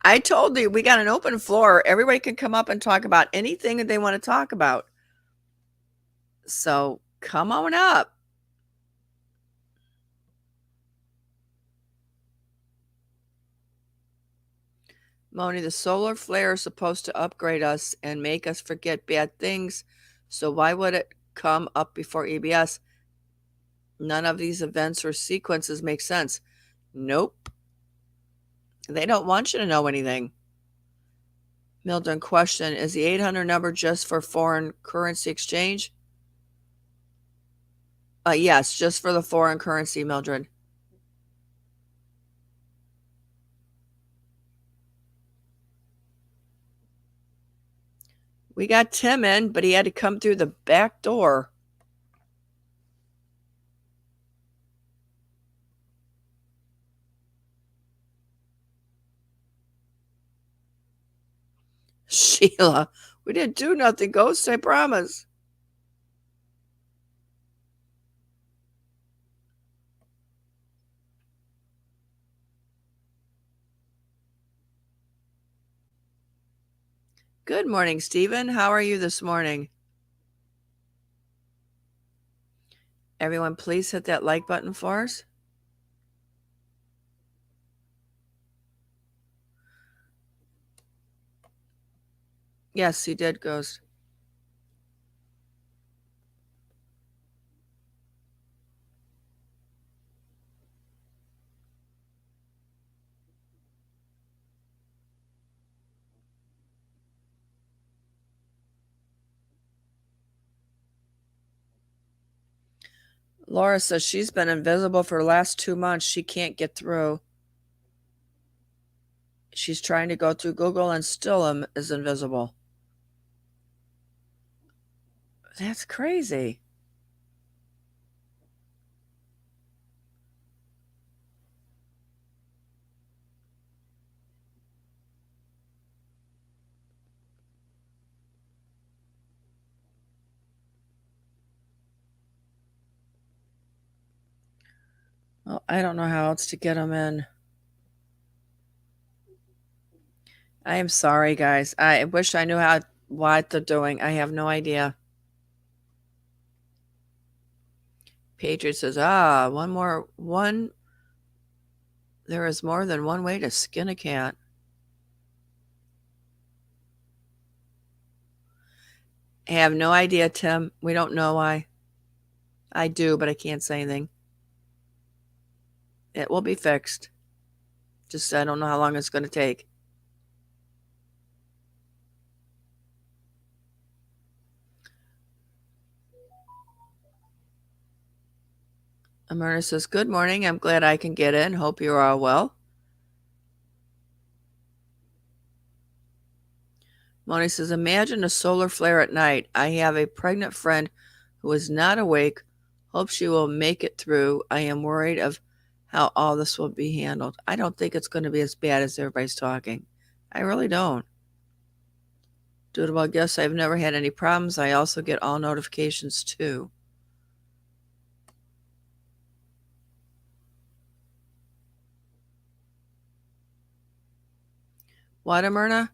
I told you we got an open floor. Everybody can come up and talk about anything that they want to talk about. So come on up. Moni, the solar flare is supposed to upgrade us and make us forget bad things. So why would it come up before EBS? None of these events or sequences make sense. Nope. They don't want you to know anything. Mildred, question, is the 800 number just for foreign currency exchange? Yes, just for the foreign currency, Mildred. We got Tim in, but he had to come through the back door. Sheila, we didn't do nothing, Ghost, I promise. Good morning, Stephen. How are you this morning? Everyone, please hit that like button for us. Yes, he did, Ghost. Laura says she's been invisible for the last 2 months. She can't get through. She's trying to go through Google and still is invisible. That's crazy. Well, I don't know how else to get them in. I am sorry, guys. I wish I knew what they're doing. I have no idea. Patriot says, there is more than one way to skin a cat. I have no idea, Tim. We don't know why. I do, but I can't say anything. It will be fixed. Just I don't know how long it's going to take. Myrna says, good morning. I'm glad I can get in. Hope you're all well. Moni says, imagine a solar flare at night. I have a pregnant friend who is not awake. Hope she will make it through. I am worried of how all this will be handled. I don't think it's going to be as bad as everybody's talking. I really don't. Doodle guess I've never had any problems. I also get all notifications too. What, Myrna?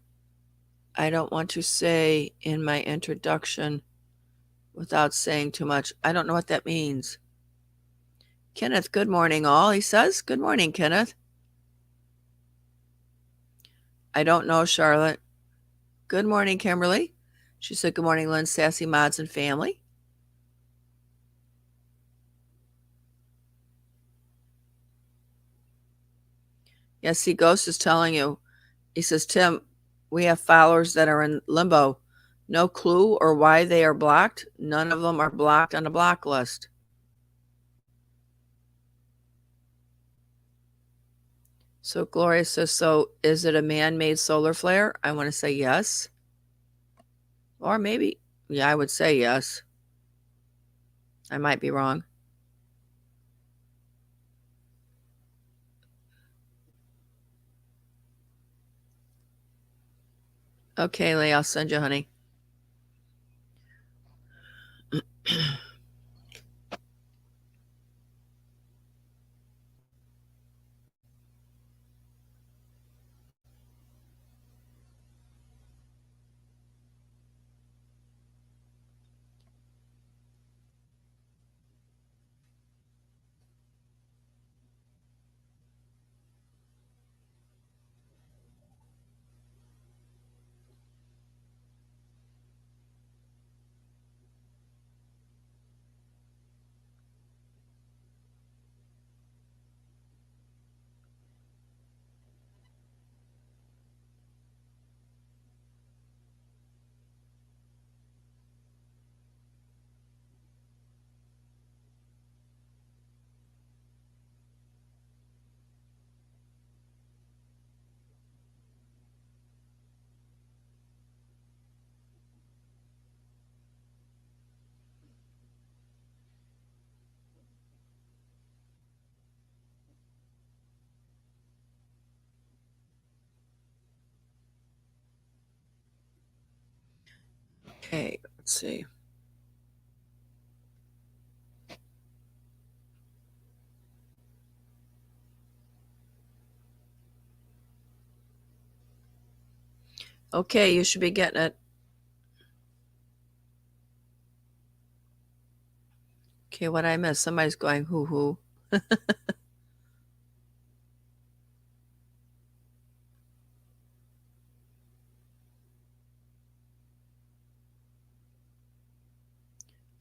I don't want to say in my introduction without saying too much. I don't know what that means. Kenneth, good morning, all. He says, good morning, Kenneth. I don't know, Charlotte. Good morning, Kimberly. She said, good morning, Lynn, Sassy Mods, and family. Yes, see, Ghost is telling you. He says, Tim, we have followers that are in limbo. No clue or why they are blocked. None of them are blocked on the block list. So Gloria says, so is it a man-made solar flare? I want to say yes. Or maybe, yeah, I would say yes. I might be wrong. Okay, Leigh, I'll send you, honey. Okay, let's see. Okay, you should be getting it. Okay, what I missed? Somebody's going hoo-hoo.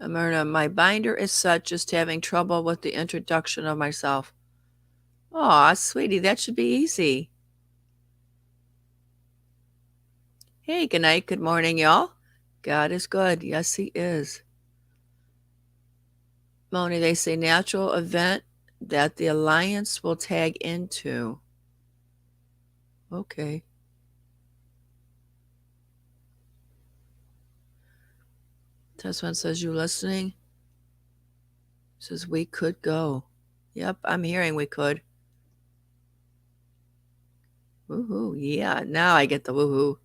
Myrna, my binder is set, just having trouble with the introduction of myself. Aw, sweetie, that should be easy. Hey, good night, good morning, y'all. God is good. Yes, he is. Moni, they say natural event that the Alliance will tag into. Okay. Tess1 says, you listening? Says, we could go. Yep, I'm hearing we could. Woohoo. Yeah, now I get the woohoo.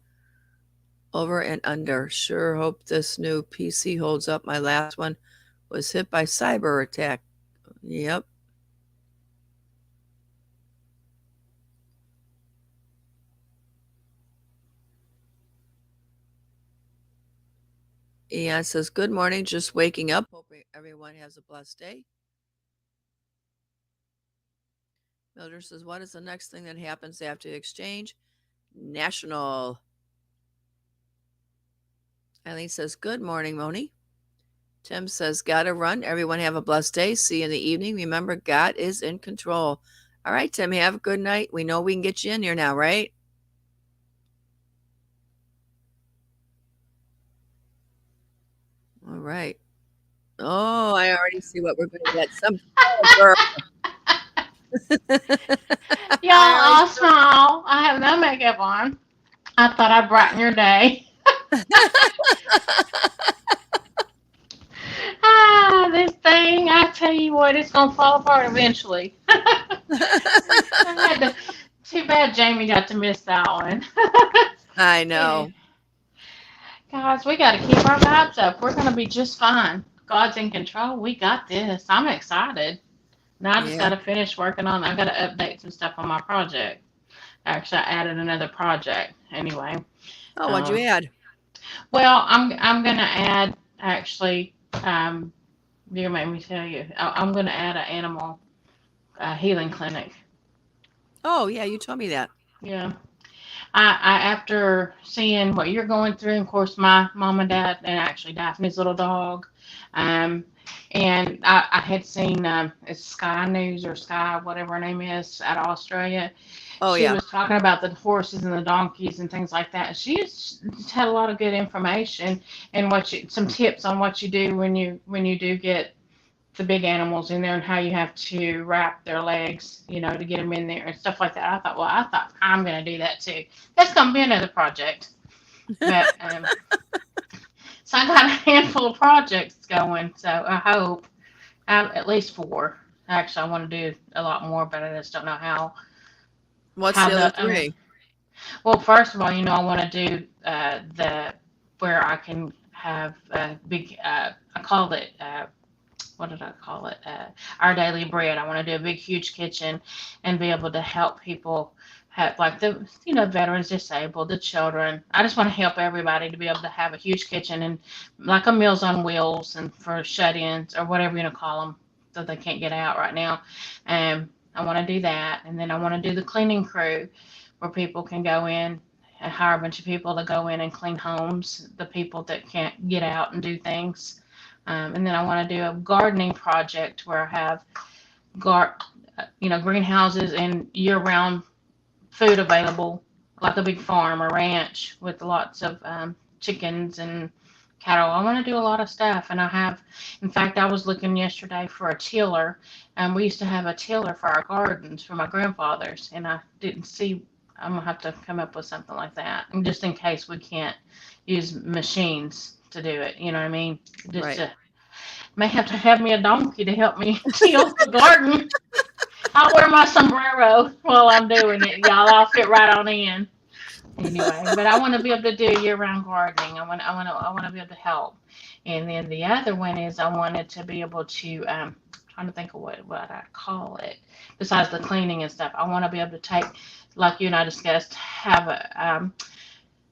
Over and under. Sure hope this new PC holds up. My last one was hit by cyber attack. Yep. Ian says, good morning, just waking up. Hope everyone has a blessed day. Mildred says, what is the next thing that happens after the exchange? National. Eileen says, good morning, Moni. Tim says, gotta run. Everyone have a blessed day. See you in the evening. Remember, God is in control. All right, Tim, have a good night. We know we can get you in here now, right? All right. Oh, I already see what we're going to get. Some girl. Y'all, all smile. I have no makeup on. I thought I'd brighten your day. This thing, I tell you what, it's going to fall apart eventually. Too bad Jamie got to miss that one. I know. Guys, we got to keep our vibes up. We're going to be just fine. God's in control. We got this. I'm excited. Now I just got Yeah. to finish working on. I got to update some stuff on my project. Actually, I added another project. Anyway, Oh, what'd you um, add? well, I'm gonna add actually. You made me tell you. I'm going to add an animal healing clinic. Oh, yeah, you told me that. Yeah. I after seeing what you're going through, of course, my mom and dad, and actually Daphne's little dog, um, and I had seen it's Sky News or Sky whatever her name is out of Australia. Oh, She yeah. was talking about the horses and the donkeys and things like that. She's had a lot of good information and some tips on what you do when you do get the big animals in there and how you have to wrap their legs, to get them in there and stuff like that. I thought I'm gonna do that too. That's gonna be another project. But so I got a handful of projects going. So I hope at least four. Actually, I want to do a lot more, but I just don't know What's how the other the. I mean, three? well, first of all, I want to do the where I can have a big. I called it. What did I call it? Our daily bread. I want to do a big, huge kitchen and be able to help people have like the veterans, disabled, the children. I just want to help everybody to be able to have a huge kitchen and like a Meals on Wheels and for shut-ins or whatever you call them, so they can't get out right now. I want to do that, and then I want to do the cleaning crew where people can go in and hire a bunch of people to go in and clean homes, the people that can't get out and do things. And then I want to do a gardening project where I have gar- greenhouses and year-round food available, like a big farm or ranch with lots of chickens and cattle. I want to do a lot of stuff, and in fact, I was looking yesterday for a tiller, and we used to have a tiller for our gardens for my grandfather's, and I didn't see. I'm gonna have to come up with something like that, and just in case we can't use machines to do it. You know what I mean? Just Right. to may have to have me a donkey to help me till the garden. I'll wear my sombrero while I'm doing it, y'all. I'll fit right on in. Anyway, but I want to be able to do year-round gardening. I want to be able to help. And then the other one is I wanted to be able to trying to think of what I call it besides the cleaning and stuff. I want to be able to take, like you and I discussed, have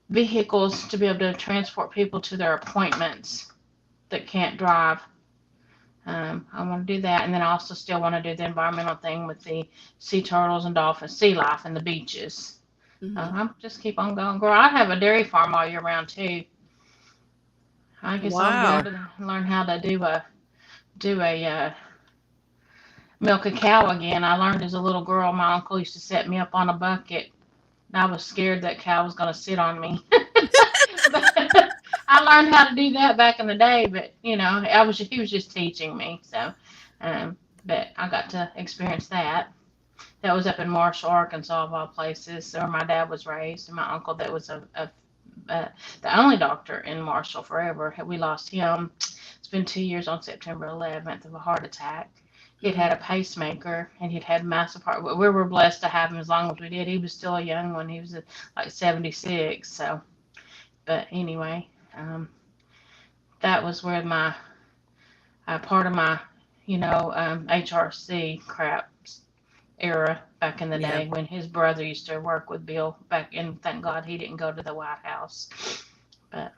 vehicles to be able to transport people to their appointments that can't drive. I want to do that, and then I also still want to do the environmental thing with the sea turtles and dolphins, sea life, and the beaches. Hmm. I'm just keep on going, girl. I have a dairy farm all year round too. I guess I'll be Wow. able to learn how to do a milk a cow again. I learned as a little girl. My uncle used to set me up on a bucket, and I was scared that cow was going to sit on me. But I learned how to do that back in the day. But he was just teaching me. So, but I got to experience that. That was up in Marshall, Arkansas, of all places, where my dad was raised, and my uncle that was the only doctor in Marshall forever. We lost him. It's been 2 years on September 11th of a heart attack. He'd Hmm. had a pacemaker and he'd had massive heart. We were blessed to have him as long as we did. He was still a young one. He was like 76. So, but anyway, that was where my part of my HRC crap era back in the Yeah. day when his brother used to work with Bill back in. Thank God he didn't go to the White House. But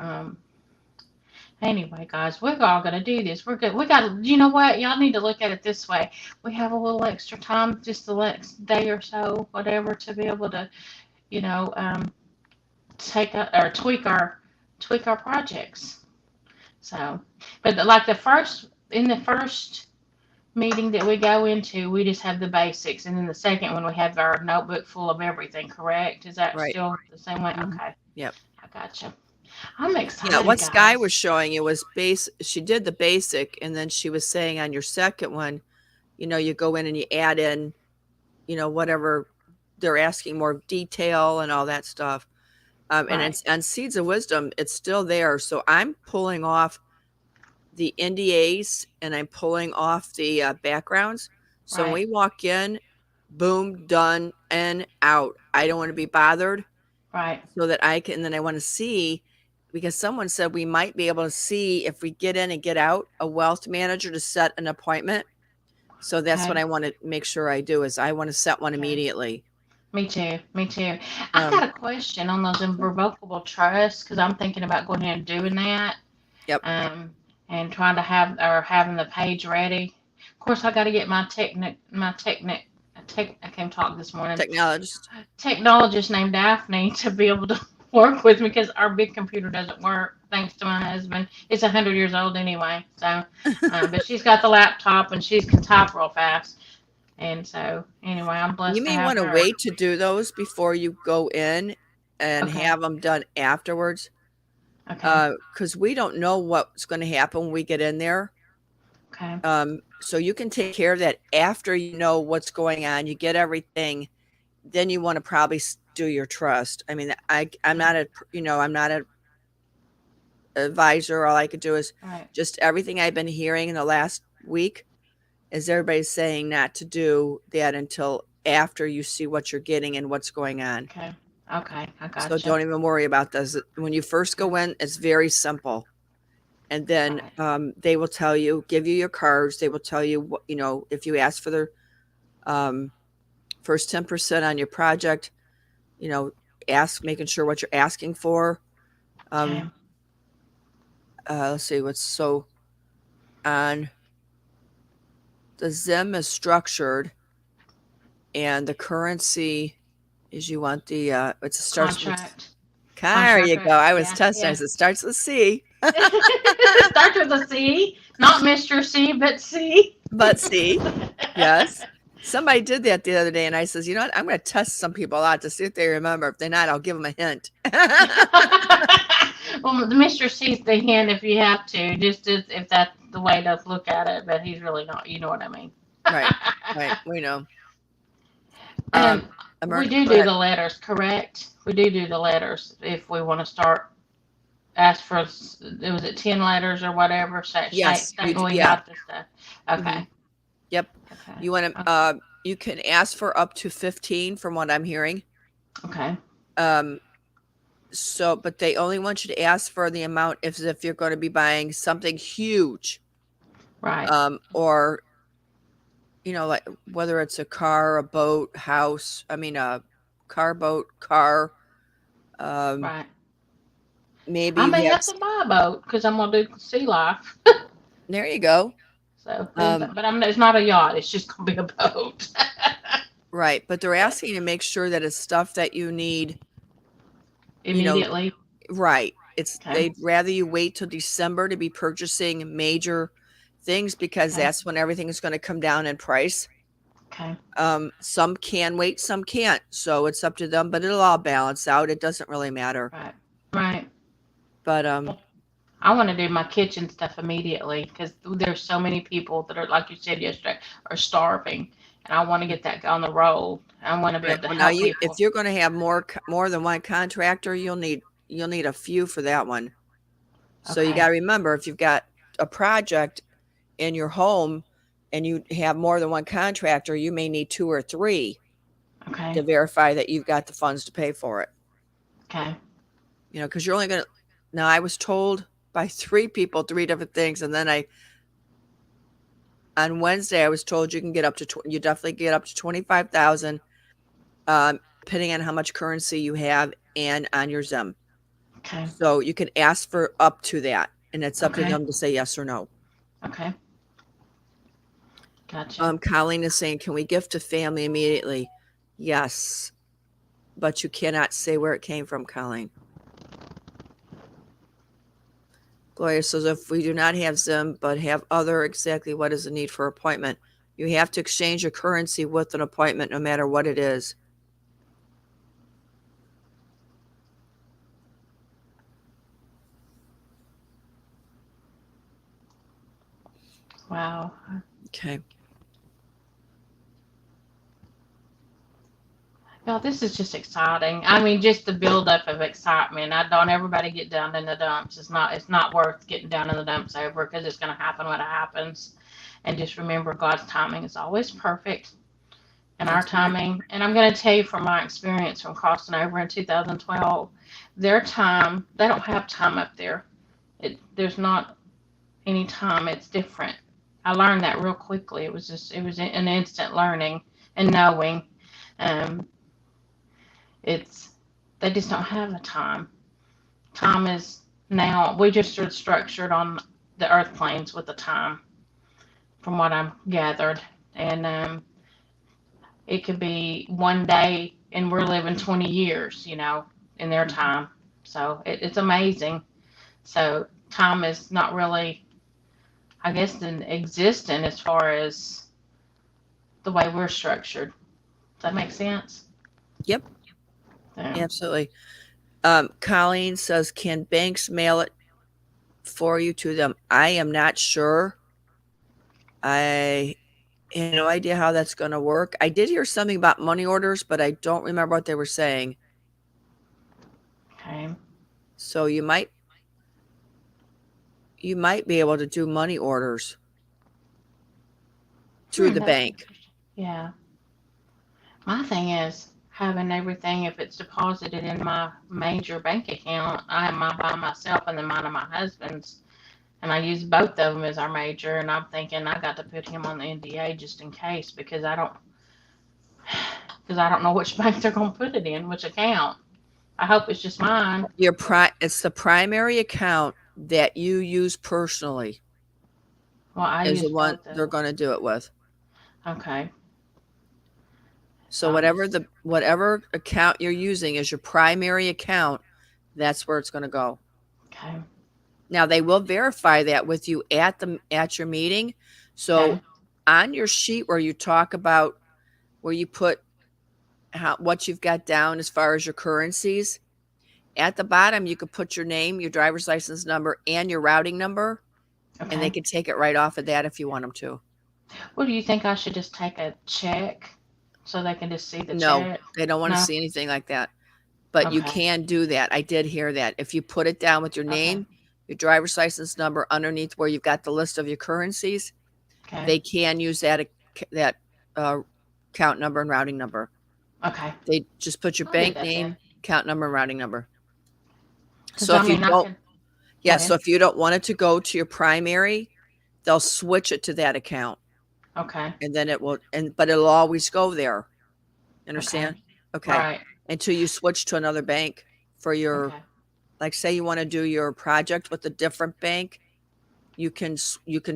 anyway, guys, we're all gonna do this. We're good. We got. You know what? Y'all need to look at it this way. We have a little extra time, just the next day or so, whatever, to be able to, you know, um, take or tweak our projects. So, but like the first meeting that we go into, we just have the basics, and then the second one we have our notebook full of everything. Correct? Is that Right. still the same way? Hmm. Okay, Yep. I gotcha. I'm Yeah. excited, What Sky was guys. showing you was she did the basic, and then she was saying on your second one, you go in and you add in, whatever they're asking more detail and all that stuff. And Right, it's on Seeds of Wisdom, it's still there. So I'm pulling off the NDAs and I'm pulling off the backgrounds. So when right, we walk in, boom, done, and out. I don't want to be bothered right. so that I can, and then I want to see because someone said we might be able to see if we get in and get out a wealth manager to set an appointment. So that's what Okay, I want to make sure I do is I want to set one okay. immediately. Me too. Me too. I Um, got a question on those irrevocable trusts because I'm thinking about going ahead and doing that. yep. Um, and trying to have or having the page ready. Of course, I got to get I can't talk this morning. Technologist. Technologist named Daphne to be able to work with me because our big computer doesn't work. Thanks to my husband, it's 100 years old anyway. So, but she's got the laptop and she can type real fast. And so, anyway, I'm You blessed to may have want to her. wait to do those before you go in and Okay. have them done afterwards, Okay. because we don't know what's going to happen when we get in there. Okay. So you can take care of that after you know what's going on. You get everything, then you want to probably do your trust. I mean, I'm Okay. not I'm not a advisor. All I could do is Right. just everything I've been hearing in the last week is everybody's saying not to do that until after you see what you're getting and what's going on. Okay. Okay. I So gotcha. don't even worry about this. When you first Okay. go in, it's very simple. And then Right. they will tell you, give you your cards. They will tell you what, if you ask for the um, first 10% on your project, you know, making sure what you're asking for. Okay. Um, let's see what's so on the Zim is structured, and the currency is you want the it starts with. Contract. There you Contract go. rate. I was Yeah. testing. I Yeah. said, starts with C. Starts with a C, not Mr. C, but C. But C, yes. Somebody did that the other day, and I says, you know what? I'm going to test some people out to see if they remember. If they're not, I'll give them a hint. Well, the Mr. C's the hint if you have to, just if that's the way to look at it, but he's really not. You know what I mean? Right, right. We know. And we do Go do ahead. the letters, correct? We do the letters if we want to start. Ask for was it 10 letters or whatever? Yes, you Stating we yeah. got the stuff. Hmm. Okay. Yep. Okay. You want to Okay. you can ask for up to 15 from what I'm hearing. Okay. Um but they only want you to ask for the amount if you're going to be buying something huge. Right. Or like whether it's a car, a boat, house, I mean a car, boat, car, um Right. maybe I you may have have to buy a boat because I'm gonna do sea life. there you go. So there's Um that. But it's not a yacht. It's just gonna be a boat. right, but they're asking to make sure that it's stuff that you need, you know, Immediately. right. Okay. They'd rather you wait till December to be purchasing major things because Okay. that's when everything is going to come down in price. Okay. Some can wait, some can't. So it's up to them, but it'll all balance out. It doesn't really matter. Right. Right. But I want to do my kitchen stuff immediately because there's so many people that are, like you said yesterday, are starving, and I want to get that on the roll. I want to be right. able to Well, now help if people. you're going to have more than one contractor, you'll need a few for that one. So you got Okay. to remember if you've got a project in your home and you have more than one contractor, you may need two or three Okay. to verify that you've got the funds to pay for it. Okay. Because you're only going to. Now, I was told by three people three different things, and then on Wednesday I was told you can get up to you definitely get up to 25,000, depending on how much currency you have and on your Zim. Okay. So you can ask for up to that, and it's up to Okay. them to say yes or no. Okay. Gotcha. Colleen is saying, can we gift to family immediately? Yes, but you cannot say where it came from, Colleen. Gloria says, if we do not have Zim, but have other, exactly what is the need for appointment? You have to exchange your currency with an appointment, no matter what it is. Wow. Okay. Well, this is just exciting. I mean, just the buildup of excitement. I don't everybody get down in the dumps. It's not worth getting down in the dumps over because it's going to happen when it happens. And just remember, God's timing is always perfect, and our That's right. timing. And I'm going to tell you from my experience from crossing over in 2012, their time they don't have time up there. There's not any time. It's different. I learned that real quickly. It was an instant learning and knowing. Um, It's they just don't have the time. Time is now. We just are structured on the earth planes with the time, from what I'm gathered. And it could be one day, and we're living 20 years, in their time. So it's amazing. So time is not really, I guess, in existent as far as the way we're structured. Does that make sense? Yep, Yeah. absolutely. Colleen says, can banks mail it for you to them? I am not sure. I have no idea how that's going to work. I did hear something about money orders, but I don't remember what they were saying. Okay. So you might be able to do money orders through the That's bank. interesting. Yeah. My thing is having everything, if it's deposited in my major bank account, I have mine by myself and then mine and my husband's. And I use both of them as our major, and I'm thinking I got to put him on the NDA just in case because I don't know which bank they're going to put it in, which account. I hope it's just mine. It's the primary account that you use personally Well, I is use the one both of they're them. going to do it with. Okay. So So I'm just whatever account you're using is your primary account, that's where it's going to go. okay. Now they will verify that with you at your meeting. So Okay. on your sheet where you talk about where you put what you've got down as far as your currencies, at the bottom you could put your name, your driver's license number, and your routing number, and they Okay. can take it right off of that if you want them to. Well, do you think I should just take a check so they can just see the No, check? they don't want to No. see anything like that. But you Okay. can do that. I did hear that. If you put it down with your Okay. name, your driver's license number underneath where you've got the list of your currencies, Okay. they can use that uh, account number and routing number. Okay. They just put your I'll do bank that then. name, account number, and routing number. Because So I if you mean, I don't, can go yeah, so ahead. if you don't want it to go to your primary, they'll switch it to that account, Okay. and then but it'll always go there. Okay. Understand? Okay. Right. Until you switch to another bank for your, Okay. like, say you want to do your project with a different bank, you can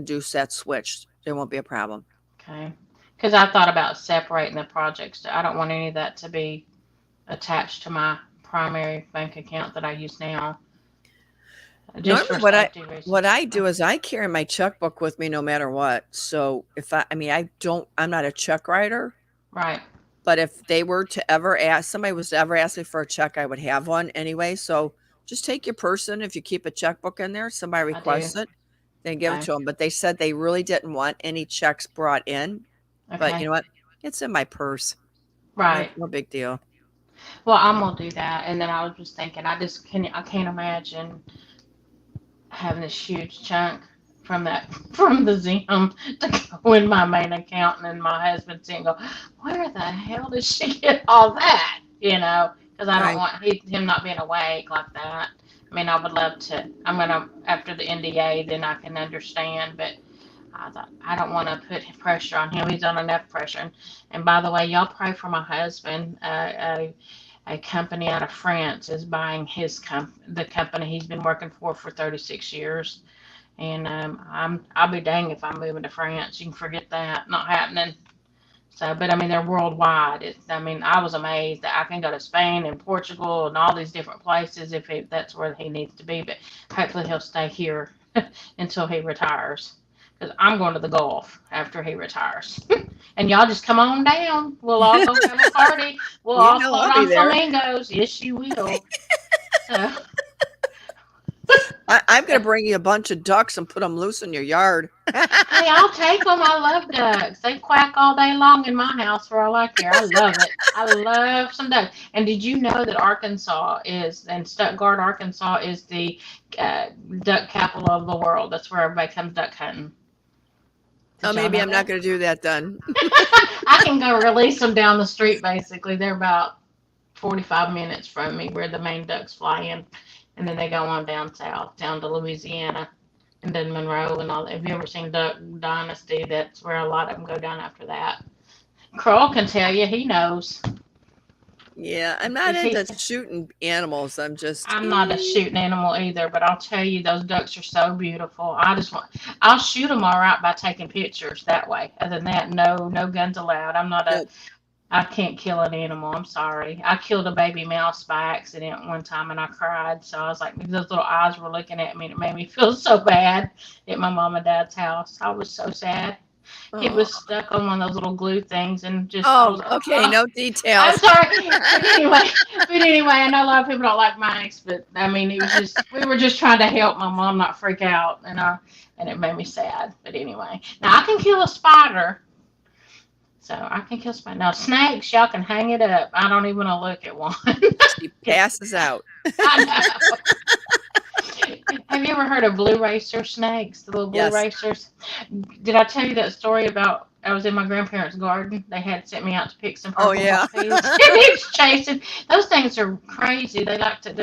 do that switch. There won't be a problem. Okay. Because I thought about separating the projects. I don't want any of that to be attached to my primary bank account that I use now, just Normally for safety what reasons. I do is I carry my checkbook with me no matter what. So if I mean I'm not a check writer, Right. but if they were to ever ask somebody was to ever ask me for a check, I would have one anyway. So just take your person. If you keep a checkbook in there, somebody I do. requests it, then give it Okay. to them. But they said they really didn't want any checks brought in. But you Okay. know what? It's in my purse. Right. No big deal. Well, I'm gonna do that, and then I was just thinking, I can't imagine having this huge chunk from that from the Zim to go in my main account, and then my husband saying, "Go, where the hell did she get all that?" Because I don't Right. want him not being awake like that. I mean, I would love to. I'm gonna after the NDA, then I can understand, but I thought I don't want to put pressure on him. He's on enough pressure. And by the way, y'all pray for my husband. A company out of France is buying the company he's been working for 36 years. And I'll be dang if I'm moving to France. You can forget that, not happening. So, but I mean, they're worldwide. I mean, I was amazed that I can go to Spain and Portugal and all these different places if that's where he needs to be. But hopefully, he'll stay here until he retires. Because I'm going to the Gulf after he retires. And y'all just come on down. We'll all go have a party. We'll You all know float I'll be on there. flamingos. Yes, you will. So, I'm gonna bring you a bunch of ducks and put them loose in your yard. hey, I'll take them. I love ducks. They quack all day long in my house for all I care. I love it. I love some ducks. And did you know that Stuttgart, Arkansas is the uh, duck capital of the world? That's where everybody comes duck hunting. Oh, Did y'all maybe know I'm not that? gonna do that then. I can go release them down the street, basically. They're about 45 minutes from me where the main ducks fly in. And then they go on down south, down to Louisiana and then Monroe and all that. Have you ever seen Duck Dynasty? That's where a lot of them go down after that. Kroll can tell you, he knows. Yeah, I'm not He into said, shooting animals. I'm just, I'm not a shooting animal either, but I'll tell you, those ducks are so beautiful. I'll shoot them all right by taking pictures that way. Other than that, no, no guns allowed. nope. I can't kill an animal. I'm sorry. I killed a baby mouse by accident one time and I cried. So I was like, those little eyes were looking at me and it made me feel so bad at my mom and dad's house. I was so sad. He Oh, was stuck on one of those little glue things and just, I was oh, like, okay. oh, No I'm details. sorry. But anyway, I know a lot of people don't like mice, but I mean, it was just, we were just trying to help my mom not freak out and it made me sad. But anyway, now I can kill a spider. So I can kill spiders. Now snakes, y'all can hang it up. I don't even want to look at one. She passes out. I know. Have you ever heard of blue racer snakes? The little blue Yes. racers. Did I tell you that story about I was in my grandparents' garden? They had sent me out to pick some Oh, purple yeah. poppies. And it's chasing. Those things are crazy. They like to.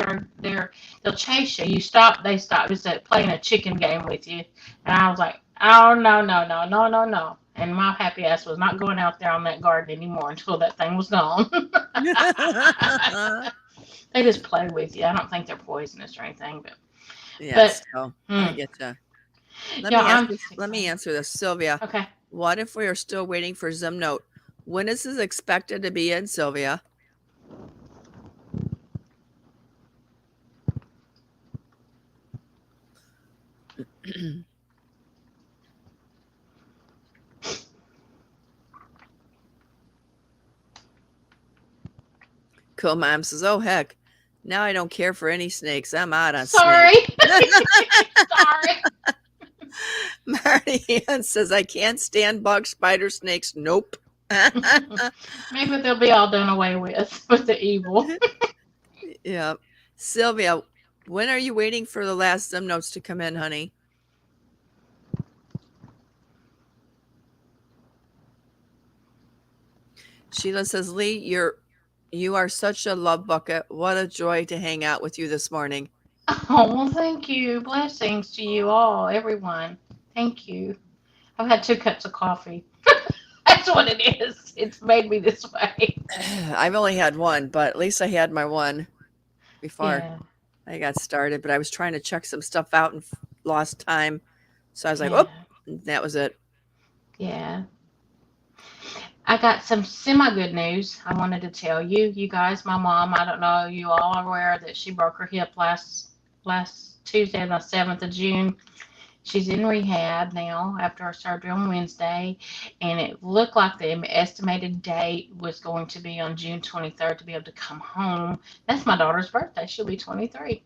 They'll chase you. You stop, they stop. It's like playing a chicken game with you. And I was like, oh no no no no no no. And my happy ass was not going out there on that garden anymore until that thing was gone. They just play with you. I don't think they're poisonous or anything, but Yes. So I hmm. get you. Let Yeah, me ask I'm this. Let me excited. answer this, Sylvia. Okay. What if we are still waiting for Zim Note? When is this expected to be in, Sylvia? Cool Mom says, "Oh heck, now I don't care for any snakes. I'm out on snakes." Sorry. Sorry. Marty Ann says, "I can't stand bugs, spiders, snakes. Nope." Maybe they'll be all done away with the evil. Yeah. Sylvia, when are you waiting for the last Zim Notes to come in, honey? Sheila says, "Lee, you are such a love bucket. What a joy to hang out with you this morning." Oh, well, thank you. Blessings to you all, everyone. Thank you. I've had 2 cups of coffee. That's what it is. It's made me this way. I've only had one, but at least I had my one before Yeah, I got started. But I was trying to check some stuff out and lost time. So I was like, yeah, oh, that was it. yeah. I got some semi good news I wanted to tell you. You guys, my mom, I don't know, you all are aware that she broke her hip last Tuesday, the 7th of June. She's in rehab now after her surgery on Wednesday, and it looked like the estimated date was going to be on June 23rd to be able to come home. That's my daughter's birthday. She'll be 23.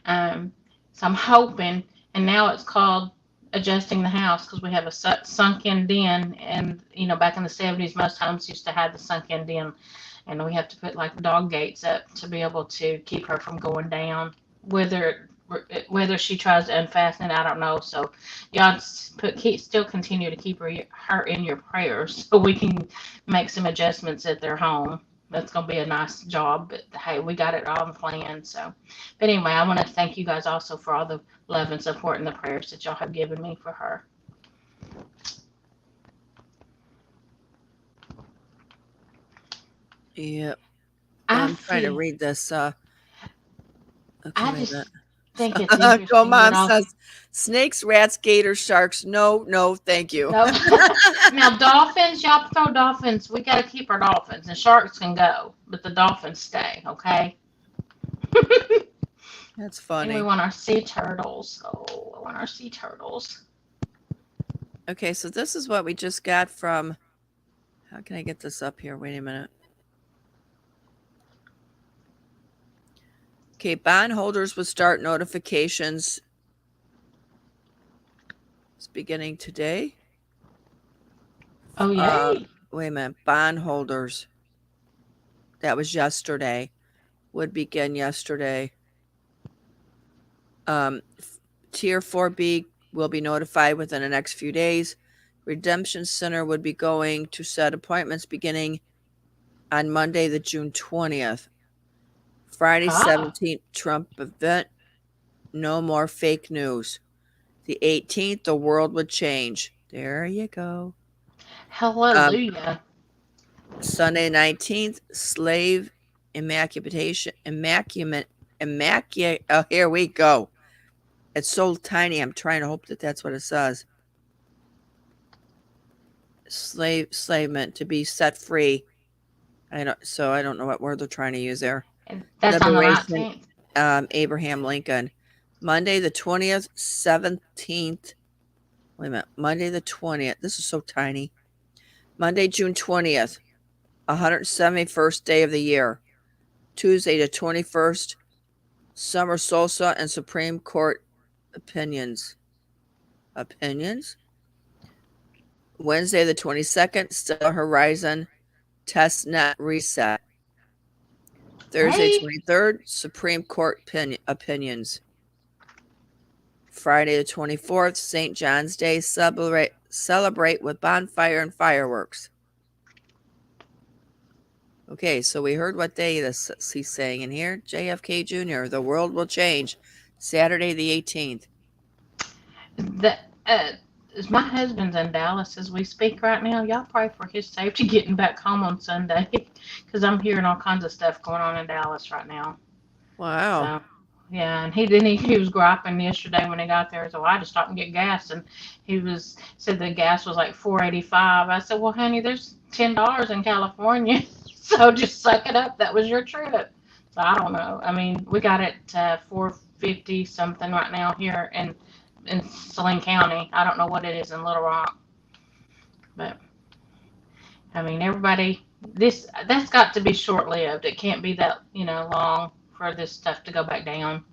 Um, so I'm hoping, and now it's called adjusting the house because we have a sunken den, and back in the 70s, most homes used to have the sunken den, and we have to put like dog gates up to be able to keep her from going down. Whether she tries to unfasten it, I don't know. So y'all still continue to keep her in your prayers so we can make some adjustments at their home. That's gonna be a nice job, but hey, we got it all planned. So, but anyway, I want to thank you guys also for all the love and support and the prayers that y'all have given me for her. Yep. I I'm trying to feel, read this. Okay, I wait a minute. just think it's Go interesting that Mom all. says, snakes, rats, gators, sharks. No, no, thank you. No. Now dolphins, y'all throw dolphins. We got to keep our dolphins, and sharks can go, but the dolphins stay. Okay. That's And we funny. want our sea turtles. Oh, I want our sea turtles. Okay, so this is what we just got from. How can I get this up here? Wait a minute. Okay, bondholders would start notifications. It's beginning today. Oh, yay. Wait a minute. Bondholders. That was yesterday. Would begin yesterday. Um, Tier 4B will be notified within the next few days. Redemption Center would be going to set appointments beginning on Monday, the June 20th. Friday, Ah, 17th, Trump event. No more fake news. The 18th, the world would change. There you go. Um, hallelujah. Sunday, 19th, slave immaculate. Oh, here we go. It's so tiny. I'm trying to hope that that's what it says. Slavement to be set free. I don't know what word they're trying to use there. And that's on the Liberation, 19th. Abraham Lincoln. Monday the 20th, 17th. Wait a minute. Monday the 20th. This is so tiny. Monday, June 20th, 171st day of the year. Tuesday the 21st, summer solstice and Supreme Court opinions. Opinions? Wednesday the 22nd, Stellar Horizon test net reset. Thursday Hey, 23rd, Supreme Court opinions. Friday the 24th, St. John's Day, celebrate with bonfire and fireworks. Okay, so we heard what day he's saying in here. JFK Jr., the world will change. Saturday the 18th. the, uh, my husband's in Dallas as we speak right now. Y'all pray for his safety getting back home on Sunday because I'm hearing all kinds of stuff going on in Dallas right now. Wow. So, yeah, and he was griping yesterday when he got there. So I just stopped and get gas, and said the gas was like 4.85. I said, well, honey, there's $10 in California, so just suck it up. That was your trip. So I don't know. I mean, we got it 4.50 something right now here in Saline County. I don't know what it is in Little Rock, but I mean, everybody, that's got to be short lived. It can't be that long for this stuff to go back down.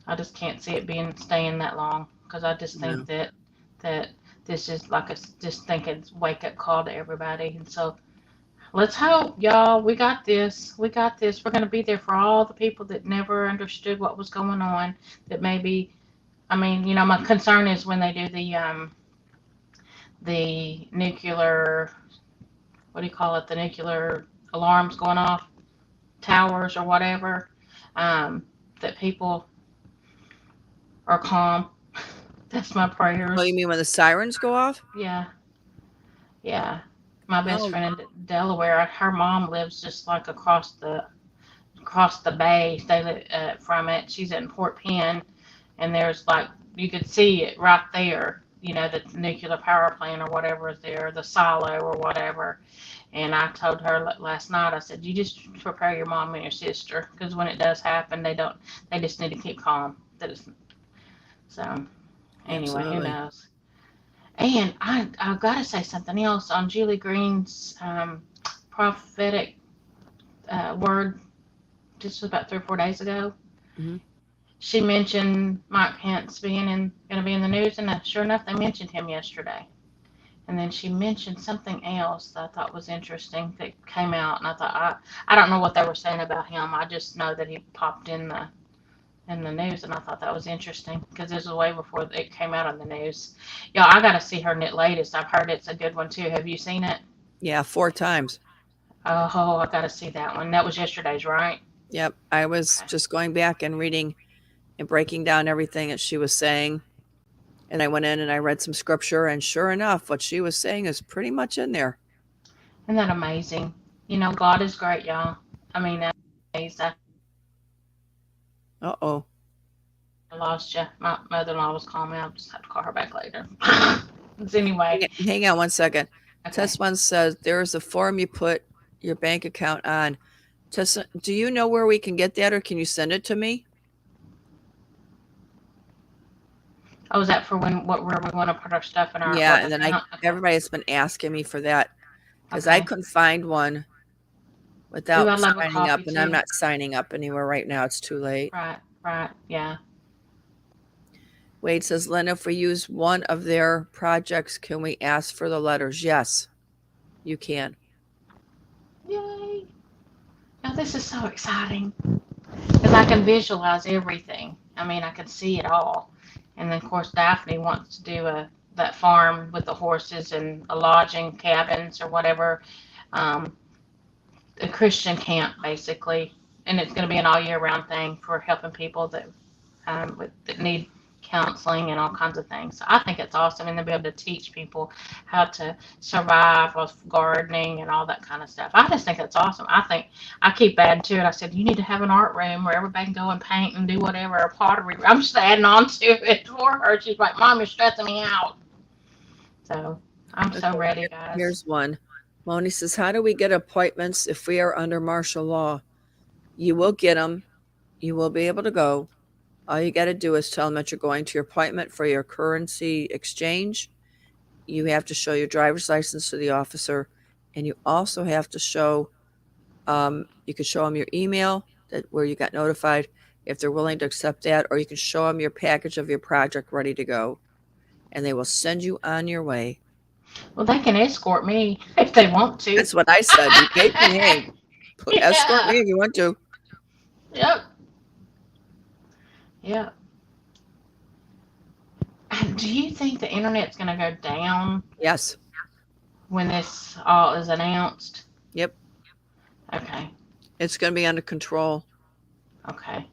I just can't see it being staying that long because I just think No. that this is like just think it's wake up call to everybody. And so let's hope, y'all. We got this. We got this. We're gonna be there for all the people that never understood what was going on. That maybe, I mean, my concern is when they do the nuclear, what do you call it? The nuclear alarms going off, towers or whatever. That people are calm. That's my Oh, you prayers. mean when the sirens go off? Yeah, yeah. My best Oh, friend in Delaware, her mom lives just like across the bay. They live from it. She's in Port Penn, and there's like you could see it right there. The nuclear power plant or whatever is there, the silo or whatever. And I told her last night. I said, you just prepare your mom and your sister because when it does happen, they don't. They just need to keep calm. So anyway, who absolutely. knows? And I've got to say something else on Julie Green's prophetic word just about 3 or 4 days ago. Hmm. She mentioned Mike Pence going to be in the news, and sure enough, they mentioned him yesterday. And then she mentioned something else that I thought was interesting that came out, and I thought I don't know what they were saying about him. I just know that he popped in the news, and I thought that was interesting because this was way before it came out on the news. Y'all, I got to see her knit latest. I've heard it's a good one too. Have you seen it? Yeah, 4 times. Oh, I got to see that one. That was yesterday's, right? Yep. I was Okay. just going back and reading and breaking down everything that she was saying. And I went in and I read some scripture, and sure enough, what she was saying is pretty much in there. Isn't that amazing? God is great, y'all. I mean, that's amazing. Uh oh. I lost you. My mother-in-law was calling me. I'll just have to call her back later. Anyway, Hang on 1 second. okay. Test one says there is a form you put your bank account on. Tessa, do you know where we can get that, or can you send it to me? Oh, is that for where we want to put our stuff in our Yeah, what and then account? Okay. everybody has been asking me for that because I Okay. couldn't find one Ooh, without I'd love a signing up, copy and I'm too. not signing up anywhere right now. It's too late. Right, right, yeah. Wade says, Linda, if we use one of their projects, can we ask for the letters? Yes, you can. Yay. Now this is so exciting because I can visualize everything. I mean, I can see it all. And then, of course, Daphne wants to do that farm with the horses and a lodging cabins or whatever, um, a Christian camp basically. And it's going to be an all year round thing for helping people that need counseling and all kinds of things. So I think it's awesome, and they'll be able to teach people how to survive with gardening and all that kind of stuff. I just think that's awesome. I think I keep adding to it. I said you need to have an art room where everybody can go and paint and do whatever, or pottery. I'm just adding on to it for her. She's like, Mom, you're stressing me out. So I'm so Okay, ready, guys. here's one. Moni says, how do we get appointments if we are under martial law? You will get them. You will be able to go. All you got to do is tell them that you're going to your appointment for your currency exchange. You have to show your driver's license to the officer, and you also have to show. You can show them your email that where you got notified if they're willing to accept that, or you can show them your package of your project ready to go, and they will send you on your way. Well, they can escort me if they want to. That's what I said. You paid me. Hey, escort Yeah. me if you want to. Yep. Yep. Do you think the internet's going to go down Yes. when this all is announced? Yep. Okay. It's going to be under control. Okay.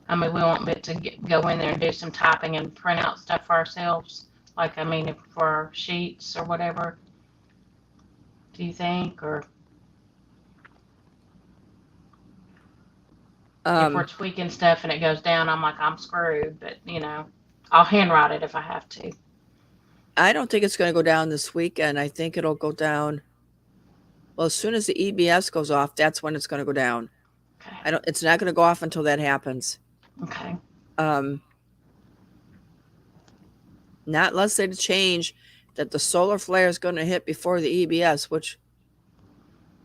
I mean, we won't get to go in there and do some typing and print out stuff for ourselves. Like, I mean, for our sheets or whatever. Do you think? Or if we're Um, tweaking stuff and it goes down, I'm like, I'm screwed. But, I'll handwrite it if I have to. I don't think it's going to go down this weekend. I think it'll go down. Well, as soon as the EBS goes off, that's when it's going to go down. Okay. It's not going to go off until that happens. Okay. Um, Not unless they change that the solar flare is going to hit before the EBS, which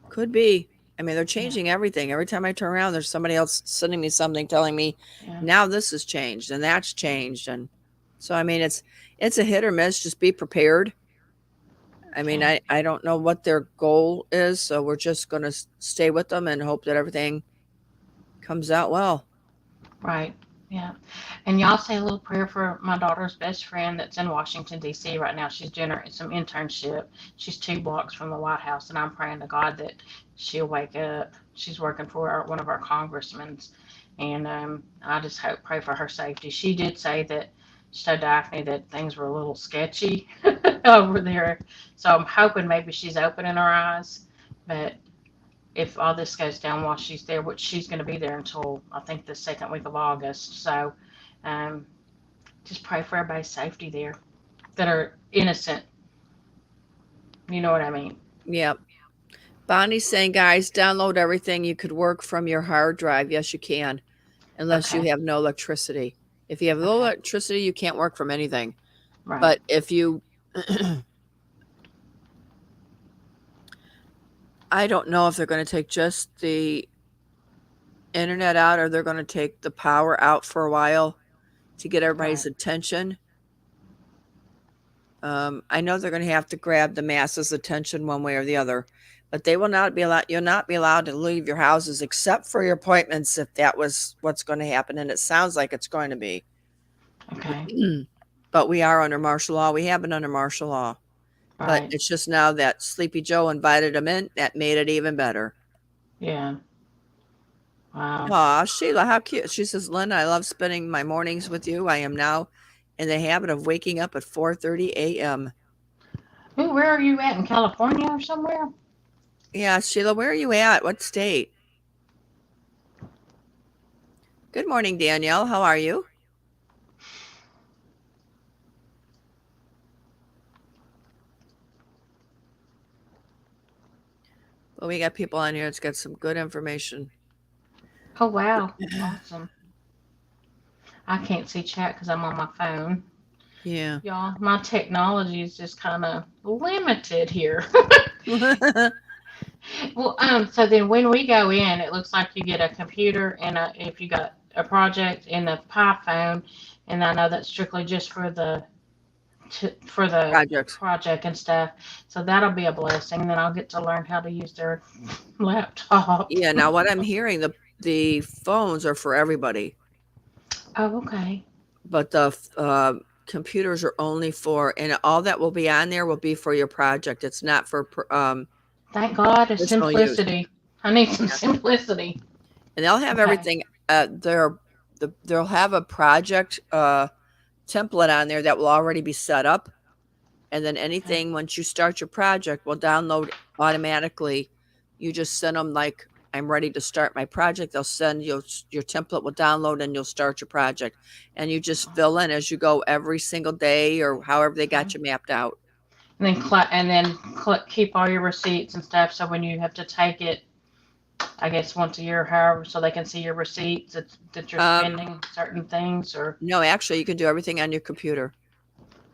could be. I mean, they're Yeah. changing everything. Every time I turn around, there's somebody else sending me something telling me Yeah. now this has changed and that's changed. And so, I mean, it's a hit or miss. Just be prepared. I mean, Okay. I don't know what their goal is, so we're just going to stay with them and hope that everything comes out well. Right. Yeah. And y'all say a little prayer for my daughter's best friend that's in Washington, D.C. right now. She's doing some internship. She's 2 blocks from the White House, and I'm praying to God that she'll wake up. She's working for one of our congressmen, and I just pray for her safety. She did say that she told Daphne that things were a little sketchy over there, so I'm hoping maybe she's opening her eyes. But if all this goes down while she's there, which she's going to be there until I think the second week of August. So um, just pray for everybody's safety there that are innocent. You know what I mean? Yep. Bonnie's saying, guys, download everything. You could work from your hard drive. Yes, you can, unless you Okay. have no electricity. If you have no Okay. electricity, you can't work from anything. Right. But if you, I don't know if they're going to take just the internet out or they're going to take the power out for a while to get everybody's Right. attention. I know they're going to have to grab the masses' attention one way or the other, but they will not be allowed. You'll not be allowed to leave your houses except for your appointments if that was what's going to happen, and it sounds like it's going to be. Okay. But we are under martial law. We have been under martial law, but Right. it's just now that Sleepy Joe invited them in that made it even better. Yeah. Wow. Aw, Sheila, how cute. She says, Linda, I love spending my mornings with you. I am now in the habit of waking up at 4:30 a.m. Ooh, where are you at in California or somewhere? Yeah, Sheila, where are you at? What state? Good morning, Danielle. How are you? Well, we got people on here that's got some good information. Oh, wow. Awesome. I can't see chat because I'm on my phone. Yeah. Y'all, my technology is just kind of limited here. Well, so then when we go in, it looks like you get a computer and if you got a project in the Pi phone, and I know that's strictly just for the Projects. project and stuff. So that'll be a blessing. Then I'll get to learn how to use their laptop. Yeah, now what I'm hearing, the phones are for everybody, Oh, okay. but the computers are only for, and all that will be on there will be for your project. It's not for Thank God, it's personal use. simplicity. I need some Yeah. simplicity. And they'll have Okay. everything. They'll have a project template on there that will already be set up. And then Okay. anything, once you start your project, will download automatically. You just send them like, I'm ready to start my project. They'll send you your template will download and you'll start your project. And you just fill in as you go every single day or however they Okay. got you mapped out. And then keep all your receipts and stuff. So when you have to take it, I guess once a year, however, so they can see your receipts that you're Um, spending certain things. Or no, actually, you can do everything on your computer.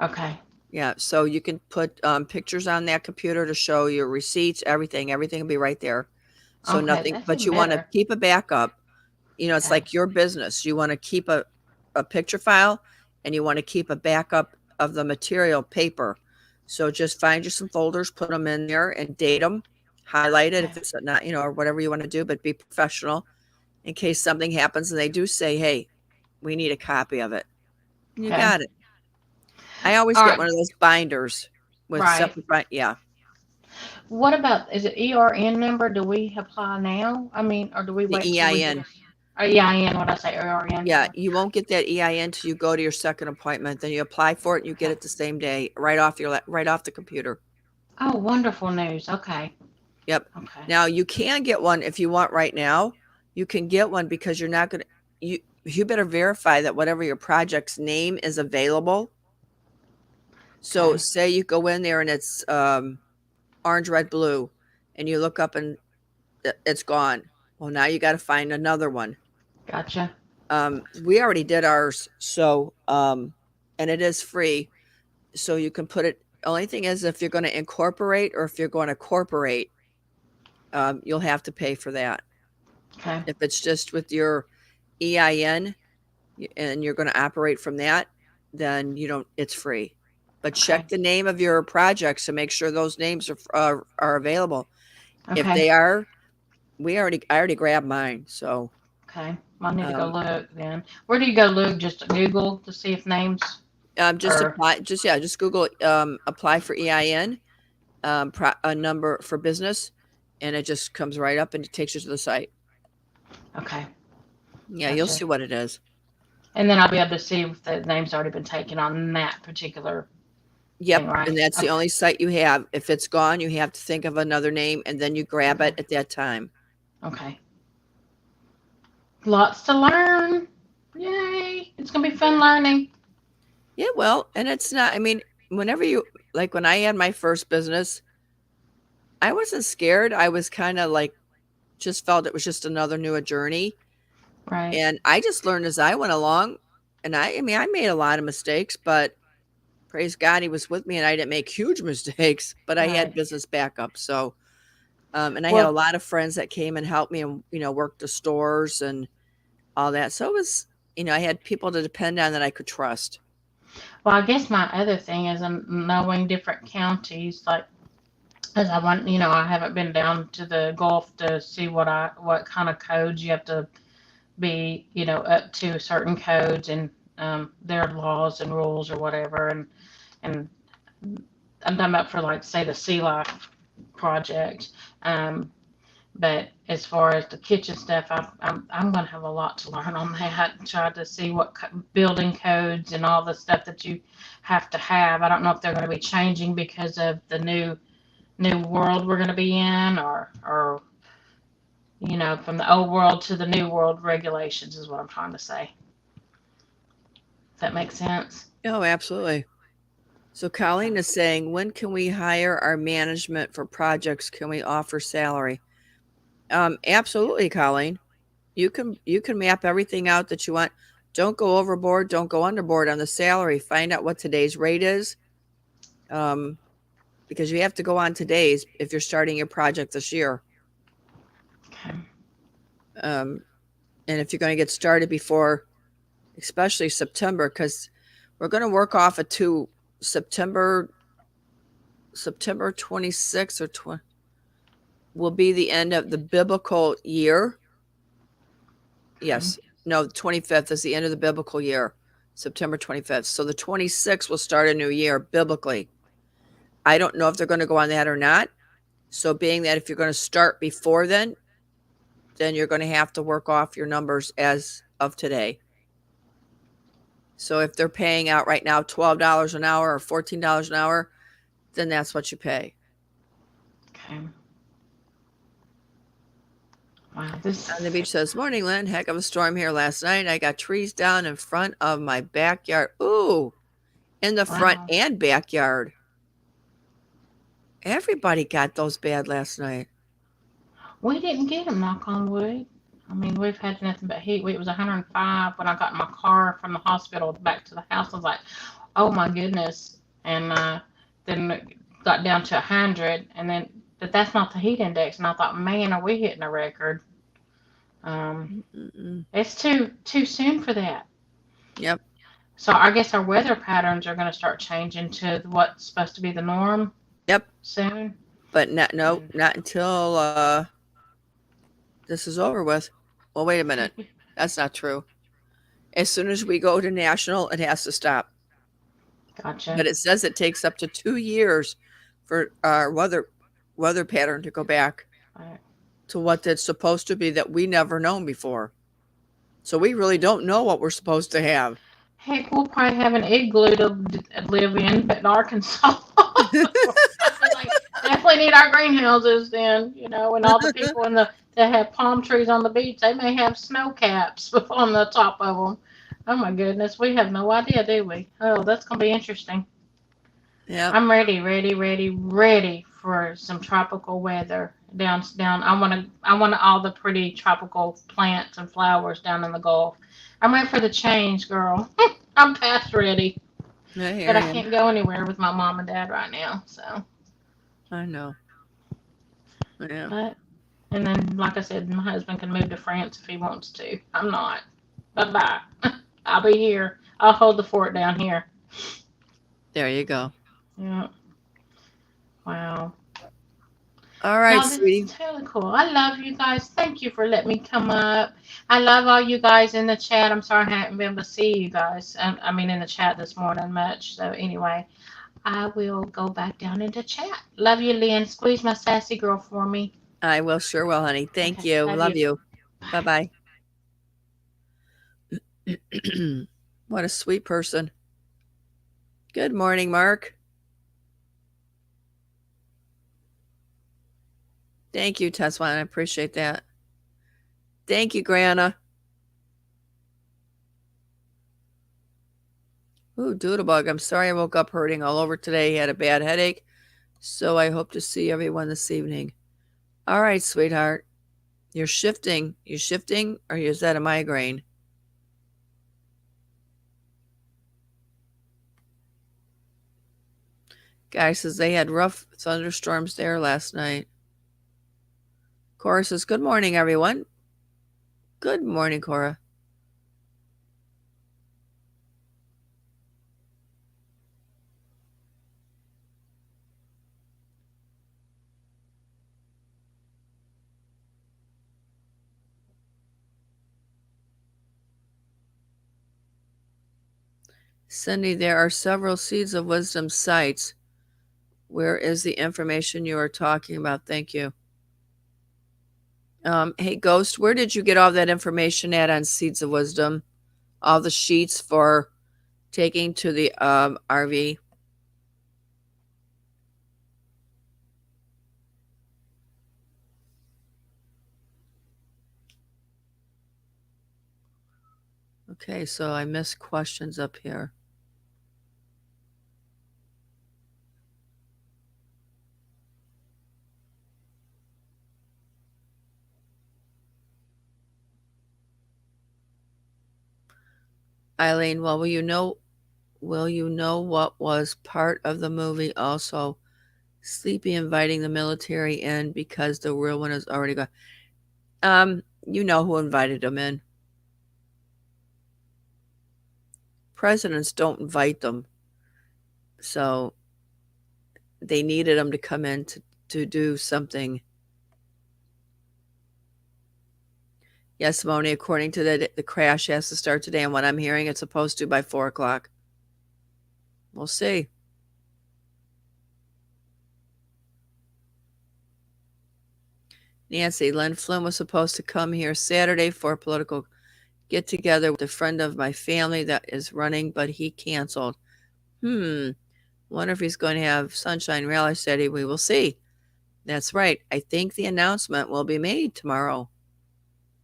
okay, Yeah, so you can put pictures on that computer to show your receipts, everything. Everything will be right there. So okay, nothing, that's but even you want to better. keep a backup. It's Okay, like your business. You want to keep a picture file and you want to keep a backup of the material paper. So just find you some folders, put them in there and date them, highlight it okay, if it's not, or whatever you want to do, but be professional in case something happens and they do say, hey, we need a copy of it. And you okay. got it. I always All get right, one of those binders with right. separate, yeah, What about, is it ERN number? Do we apply now? I mean, or do we the wait till we get EIN. a EIN? What I say, ERN Yeah, number? you won't get that EIN till you go to your second appointment. Then you apply for it and you get Okay. it the same day, right off the computer. Oh, wonderful news. Okay, Yep. okay, Now you can get one if you want right now. You can get one because you're not gonna you better verify that whatever your project's name is available. So okay. say you go in there and it's orange, red, blue, and you look up and it's gone. Well, now you got to find another one. Gotcha. We already did ours, so and it is free, so you can put it. Only thing is, if you're going to incorporate or if you're going to corporate, you'll have to pay for that. Okay, If it's just with your EIN and you're going to operate from that, then you don't. It's free. But okay, check the name of your projects to make sure those names are available. If okay, they are, I already grabbed mine. So okay. I need to go um, look then. Where do you go look? Just Google to see if names just or apply. Just Google apply for EIN a number for business, and it just comes right up and it takes you to the site. okay, Yeah, you'll gotcha. see what it is. And then I'll be able to see if the name's already been taken on that particular thing, Yep, right? and that's the Okay, only site you have. If it's gone, you have to think of another name, and then you grab okay, it at that time. okay. Lots to learn. Yay! It's gonna be fun learning. Yeah, well, and it's not. I mean, whenever you like when I had my first business, I wasn't scared. I was kind of like just felt it was just another new journey, Right, and I just learned as I went along. And I mean, I made a lot of mistakes, but praise God, He was with me, and I didn't make huge mistakes. But I had right. business backup, so and I had a Well, lot of friends that came and helped me, and worked the stores and all that. So it was, I had people to depend on that I could trust. well, I guess my other thing is knowing different counties, like, as I want, I haven't been down to the Gulf to see what kind of codes you have to be, up to certain codes and their laws and rules or whatever. And I'm talking about for, like, say, the Sea Life project. Um, but as far as the kitchen stuff, I'm going to have a lot to learn on that. Try to see what building codes and all the stuff that you have to have. I don't know if they're going to be changing because of the new world we're going to be in, or from the old world to the new world regulations is what I'm trying to say. If that makes sense. Oh, absolutely. So Colleen is saying, when can we hire our management for projects? Can we offer salary? Absolutely, Colleen. You can map everything out that you want. Don't go overboard. Don't go underboard on the salary. Find out what today's rate is, um, because you have to go on today's if you're starting your project this year. Okay. Um, and if you're going to get started before, especially September, because we're going to work off a two September 26th or 20 will be the end of the biblical year. Okay. Yes. No, the 25th is the end of the biblical year, September 25th. So the 26th will start a new year biblically. I don't know if they're going to go on that or not. So being that if you're going to start before then you're going to have to work off your numbers as of today. So if they're paying out right now $12 an hour or $14 an hour, then that's what you pay. Okay. Wow. This. On the beach says, Morning, Lynn. Heck of a storm here last night. I got trees down in front of my backyard. Ooh, in the front Wow. and backyard. Everybody got those bad last night. We didn't get them, knock on wood. I mean, we've had nothing but heat. It was 105 when I got in my car from the hospital back to the house. I was like, oh my goodness. And then it got down to 100. And then, but that's not the heat index. And I thought, man, are we hitting a record? Mm-mm. It's too soon for that. Yep. So I guess our weather patterns are going to start changing to what's supposed to be the norm Yep. soon. But not And not until this is over with. Well, wait a minute. That's not true. As soon as we go to national, it has to stop. gotcha. But it says it takes up to 2 years for our weather pattern to go back Right. to what it's supposed to be that we never known before. So we really don't know what we're supposed to have. Heck, we'll probably have an igloo to live in, but in Arkansas. Like, definitely need our greenhouses then, and all the people that have palm trees on the beach, they may have snow caps on the top of them. Oh my goodness, we have no idea, do we? Oh, that's gonna be interesting. Yep. I'm ready for some tropical weather down. I want all the pretty tropical plants and flowers down in the Gulf. I'm ready for the change, girl. I'm past ready, I but hear I you. can't go anywhere with my mom and dad right now. So, I know. Yeah. but and then like I said, my husband can move to France if he wants to. I'm not. Bye bye. I'll be here. I'll hold the fort down here. There you go. Yeah. Wow. All right, No, this sweetie. is really cool. I love you guys. Thank you for letting me come up. I love all you guys in the chat. I'm sorry I haven't been able to see you guys. I mean, in the chat this morning much. So anyway, I will go back down into chat. Love you, Lynn. Squeeze my sassy girl for me. I will, sure will, honey. Thank Okay. you. Love Love you. you. Bye Bye. bye. What a sweet person. Good morning, Mark. Thank you, Teswan. I appreciate that. Thank you, Grana. Ooh, Doodlebug. I'm sorry I woke up hurting all over today. Had a bad headache. So I hope to see everyone this evening. All right, sweetheart. You're shifting. You shifting or is that a migraine? Guy says they had rough thunderstorms there last night. Cora says, Good morning, everyone. Good morning, Cora. Cindy, there are several Seeds of Wisdom sites. Where is the information you are talking about? Thank you. Hey, Ghost, where did you get all that information at on Seeds of Wisdom? All the sheets for taking to the RV? Okay, so I missed questions up here. Eileen, well, will you know what was part of the movie also? Sleepy inviting the military in because the real one is already gone. You know who invited him in. Presidents don't invite them. So they needed him to come in to do something. Yes, Moni, according to the crash has to start today, and what I'm hearing, it's supposed to by 4 o'clock. We'll see. Nancy, Len Flynn was supposed to come here Saturday for a political get together with a friend of my family that is running, but he canceled. Wonder if he's going to have Sunshine Rally City. We will see. That's right. I think the announcement will be made tomorrow.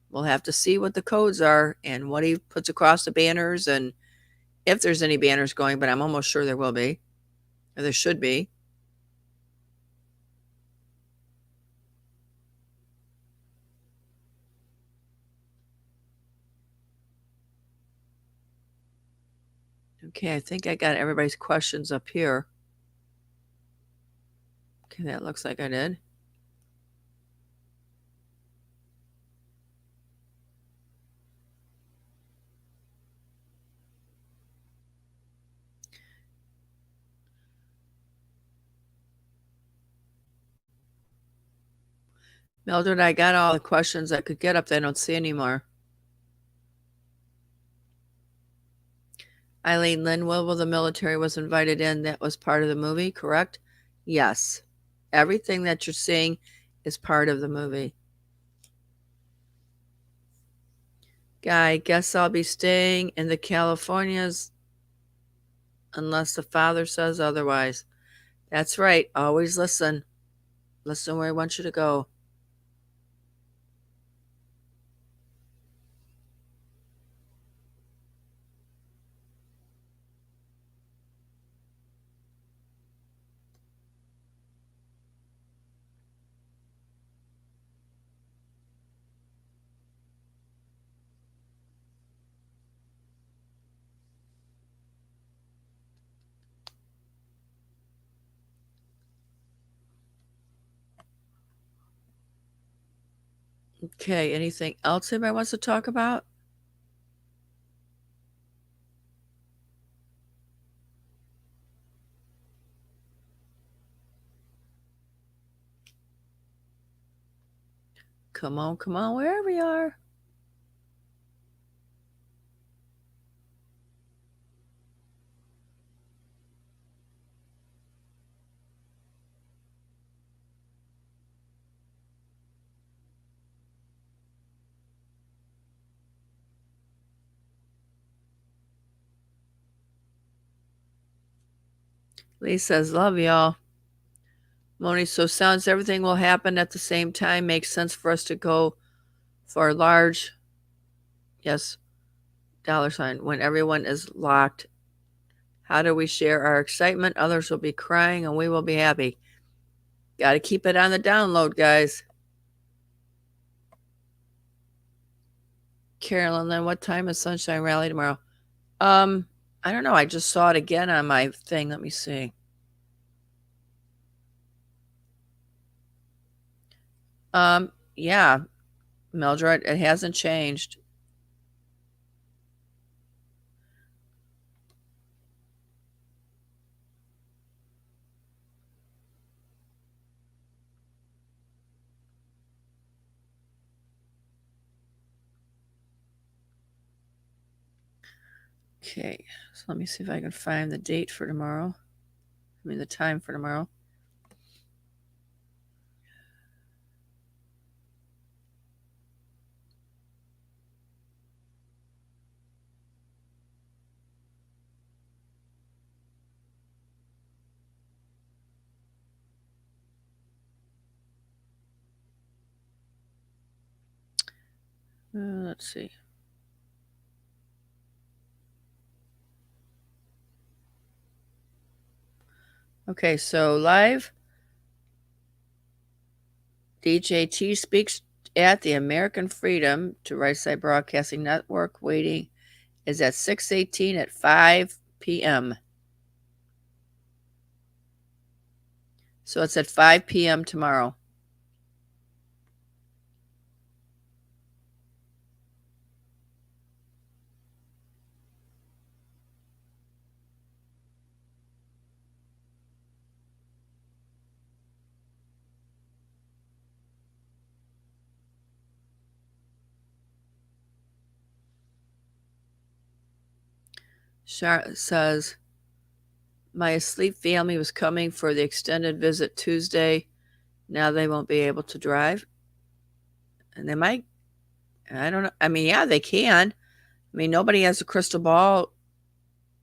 We'll have to see what the codes are and what he puts across the banners and if there's any banners going, but I'm almost sure there will be, or there should be. Okay, I think I got everybody's questions up here. Okay, that looks like I did. Mildred, I got all the questions I could get up there. I don't see anymore. Eileen Linwell, the military was invited in. That was part of the movie, correct? Yes. Everything that you're seeing is part of the movie. Guy, guess I'll be staying in the Californias unless the father says otherwise. That's right. Always listen. Listen where I want you to go. Okay, anything else anybody wants to talk about? Come on, wherever you are. Lee says, love y'all. Moni, so sounds everything will happen at the same time. Makes sense for us to go for a large, yes, $, when everyone is locked. How do we share our excitement? Others will be crying and we will be happy. Got to keep it on the download, guys. Carolyn, then what time is Sunshine Rally tomorrow? I don't know. I just saw it again on my thing. Let me see. Yeah, Mildred, it hasn't changed. Okay, so let me see if I can find the date for tomorrow. I mean, the time for tomorrow. Let's see. Okay, so live DJT speaks at the American Freedom to Right Side Broadcasting Network. Waiting is at 6:18 at 5 p.m. So it's at 5 p.m. tomorrow. Charlotte says, my asleep family was coming for the extended visit Tuesday. Now they won't be able to drive. And they might, I don't know. I mean, yeah, they can. I mean, nobody has a crystal ball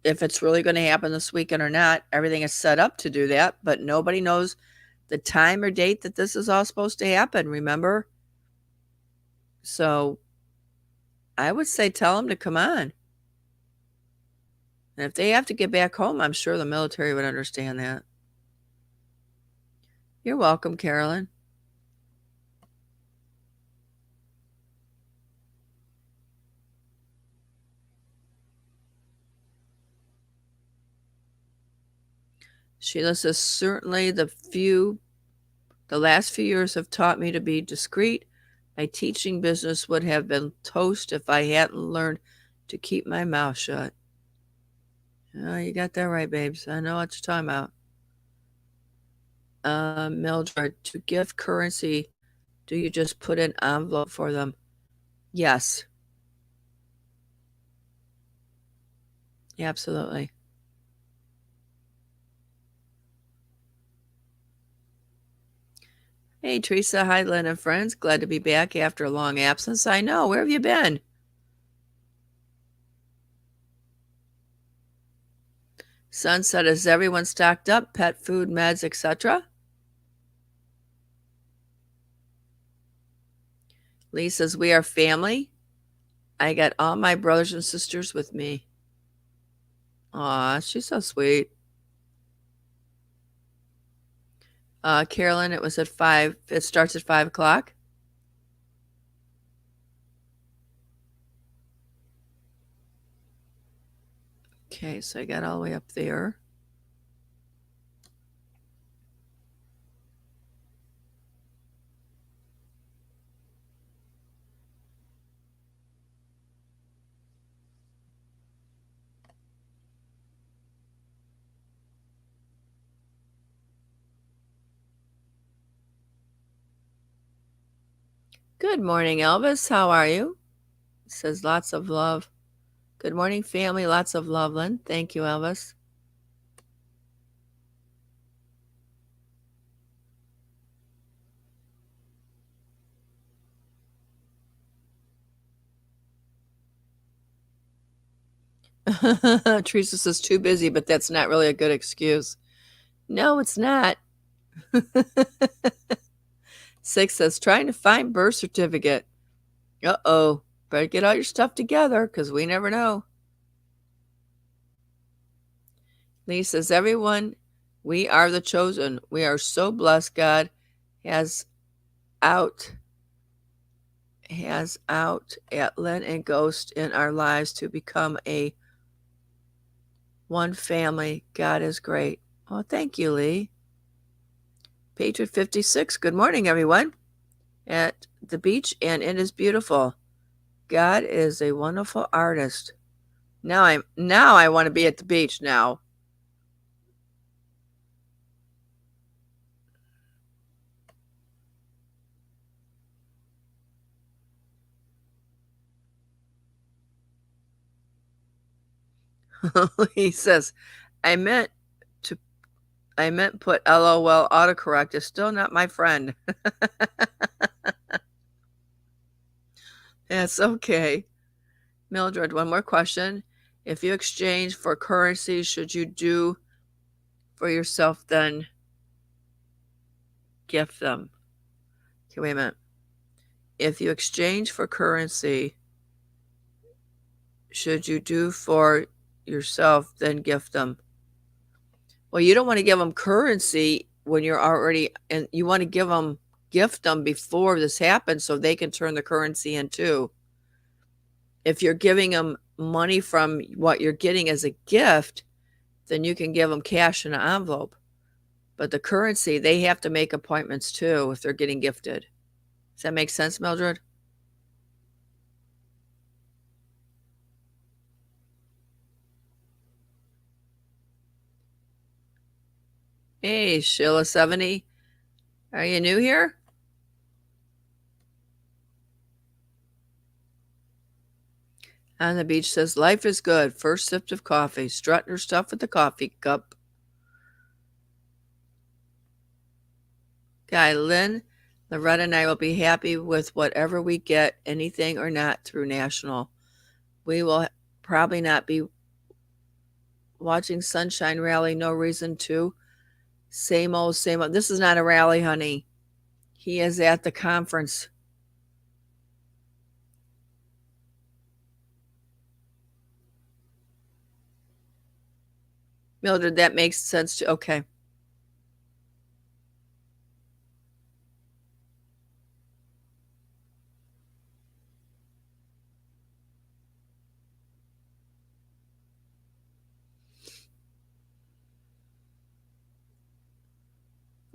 if it's really going to happen this weekend or not. Everything is set up to do that, but nobody knows the time or date that this is all supposed to happen, remember? So I would say tell them to come on. And if they have to get back home, I'm sure the military would understand that. You're welcome, Carolyn. Sheila says, certainly the last few years have taught me to be discreet. My teaching business would have been toast if I hadn't learned to keep my mouth shut. Oh, you got that right, babes. I know what you're talking about. Mildred, to give currency, do you just put an envelope for them? Yes. Absolutely. Hey, Teresa. Hi, Lynn and friends. Glad to be back after a long absence. I know. Where have you been? Sunset, is everyone stocked up? Pet food, meds, etc.? Lee says, we are family. I got all my brothers and sisters with me. Aw, she's so sweet. Carolyn, it was at 5. It starts at 5 o'clock. Okay, so I got all the way up there. Good morning, Elvis. How are you? It says lots of love. Good morning, family. Lots of love, Lynn. Thank you, Elvis. Teresa says too busy, but that's not really a good excuse. No, it's not. 6 says trying to find birth certificate. Uh-oh. Better get all your stuff together because we never know. Lee says, everyone, we are the chosen. We are so blessed. God has out at Lynn and Ghost in our lives to become a one family. God is great. Oh, thank you, Lee. Patriot 56. Good morning, everyone. At the beach, and it is beautiful. God is a wonderful artist. Now I want to be at the beach now. He says, I meant put LOL autocorrect. Is still not my friend. That's okay. Mildred, one more question. If you exchange for currency, should you do for yourself then gift them? Okay, wait a minute. If you exchange for currency, should you do for yourself then gift them? Well, you don't want to give them currency when you're already, and you want to gift them before this happens so they can turn the currency in too. If you're giving them money from what you're getting as a gift, then you can give them cash in an envelope. But the currency, they have to make appointments too if they're getting gifted. Does that make sense, Mildred? Hey, Sheila70. Are you new here? On the beach says, life is good. First sip of coffee. Strutting her stuff with the coffee cup. Guy, Lynn, Loretta, and I will be happy with whatever we get, anything or not, through National. We will probably not be watching Sunshine Rally. No reason to. Same old, same old. This is not a rally, honey. He is at the conference. Mildred, that makes sense too. Okay.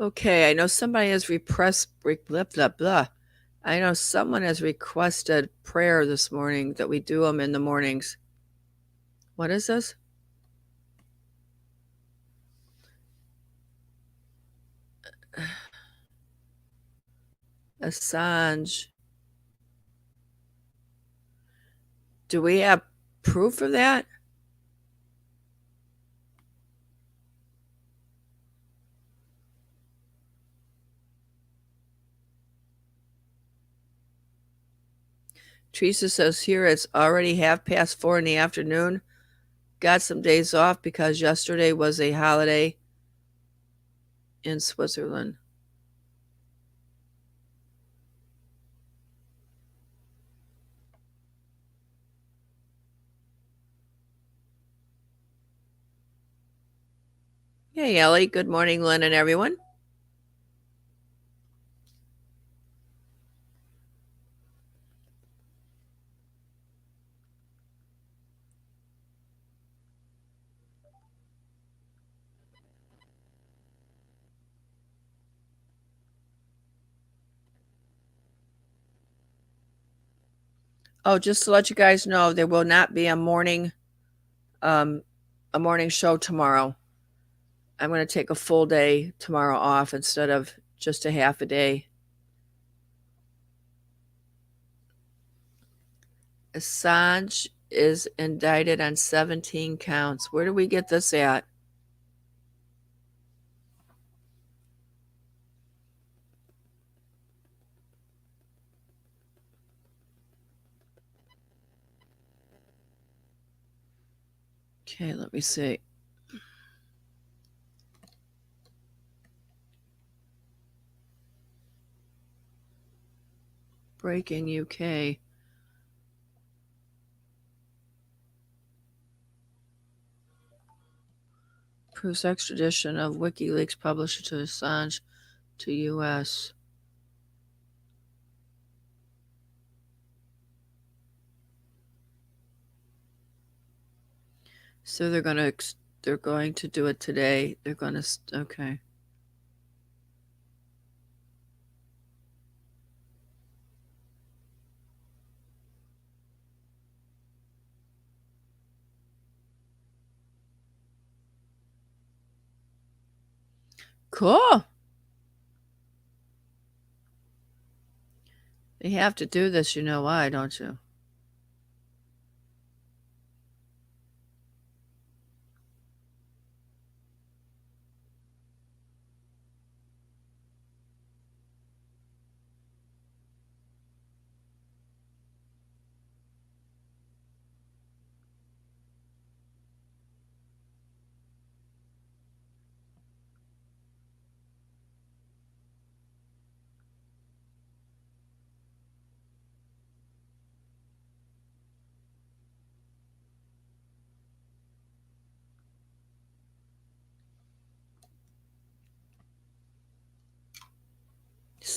Okay, I know somebody has blah, blah, blah. I know someone has requested prayer this morning that we do them in the mornings. What is this? Assange. Do we have proof of that? Teresa says here it's already 4:30 in the afternoon. Got some days off because yesterday was a holiday in Switzerland. Hey, Ellie. Good morning, Lynn and everyone. Oh, just to let you guys know, there will not be um, a morning show tomorrow. I'm going to take a full day tomorrow off instead of just a half a day. Assange is indicted on 17 counts. Where do we get this at? Okay, let me see. Breaking UK. Proves extradition of WikiLeaks publisher to Assange to U.S. So they're going to do it today. They're going to okay. Cool. They have to do this, you know why, don't you?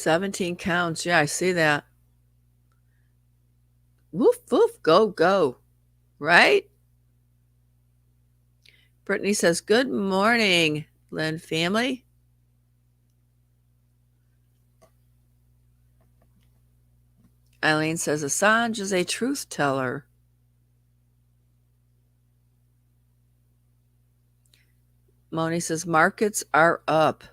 $17 counts. Yeah, I see that. Woof, woof, go, go. Right? Brittany says, good morning, Lynn family. Eileen says, Assange is a truth teller. Moni says, markets are up.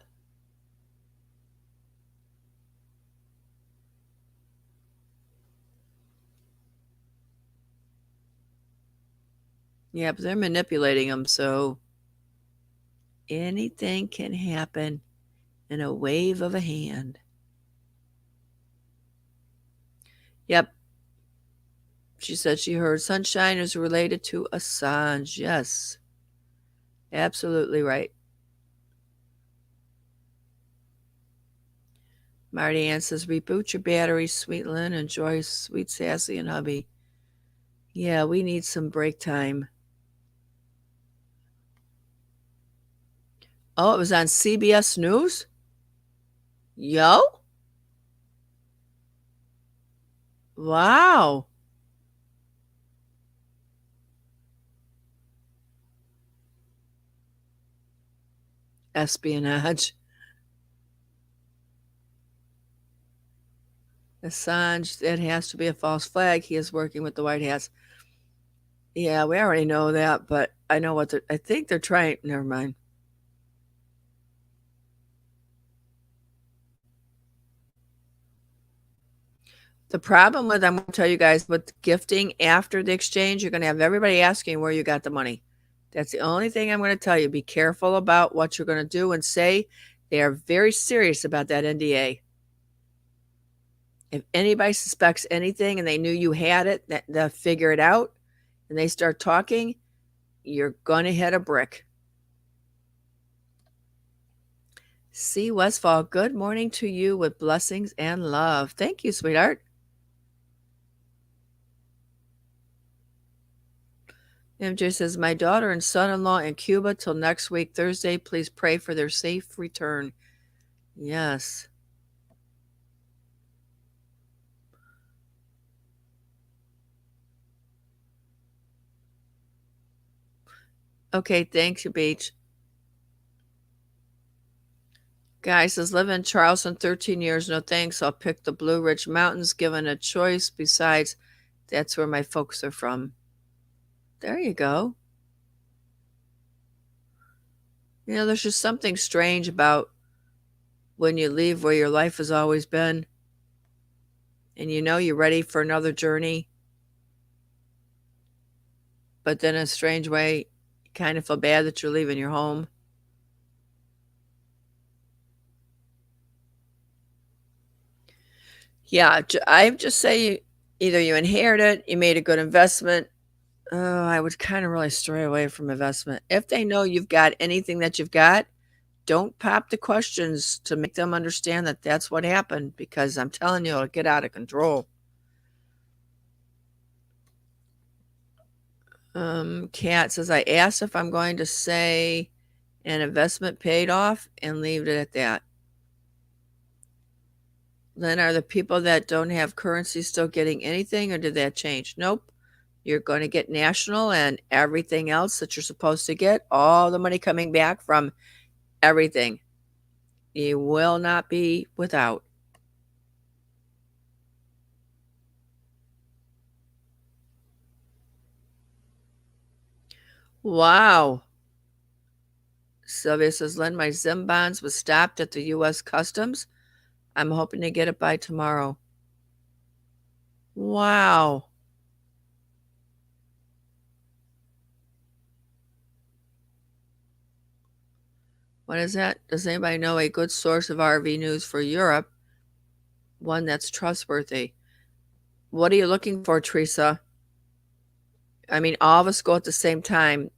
Yeah, but they're manipulating them, so anything can happen in a wave of a hand. Yep. She said she heard sunshine is related to Assange. Yes, absolutely right. Marty Ann says, reboot your battery, sweet Lynn. Enjoy sweet Sassy and hubby. Yeah, we need some break time. Oh, it was on CBS News? Yo? Wow. Espionage. Assange, it has to be a false flag. He is working with the White House. Yeah, we already know that, but I know what I think they're trying. Never mind. The problem with, I'm going to tell you guys, with gifting after the exchange, you're going to have everybody asking where you got the money. That's the only thing I'm going to tell you. Be careful about what you're going to do and say. They are very serious about that NDA. If anybody suspects anything and they knew you had it, they'll figure it out, and they start talking, you're going to hit a brick. C. Westfall, good morning to you with blessings and love. Thank you, sweetheart. MJ says, my daughter and son-in-law in Cuba till next week, Thursday. Please pray for their safe return. Yes. Okay, thanks, you beach. Guy says, live in Charleston 13 years. No thanks. I'll pick the Blue Ridge Mountains given a choice. Besides, that's where my folks are from. There you go. You know, there's just something strange about when you leave where your life has always been and you know you're ready for another journey. But then in a strange way, you kind of feel bad that you're leaving your home. Yeah, I just say either you inherit it, you made a good investment. Oh, I would kind of really stray away from investment. If they know you've got anything that you've got, don't pop the questions to make them understand that that's what happened, because I'm telling you, it'll get out of control. Kat says, I asked if I'm going to say an investment paid off and leave it at that. Then are the people that don't have currency still getting anything, or did that change? Nope. You're going to get national and everything else that you're supposed to get, all the money coming back from everything. You will not be without. Wow. Sylvia says, Len, my Zim bonds was stopped at the U.S. Customs. I'm hoping to get it by tomorrow. Wow. What is that? Does anybody know a good source of RV news for Europe? One that's trustworthy. What are you looking for, Teresa? I mean, all of us go at the same time.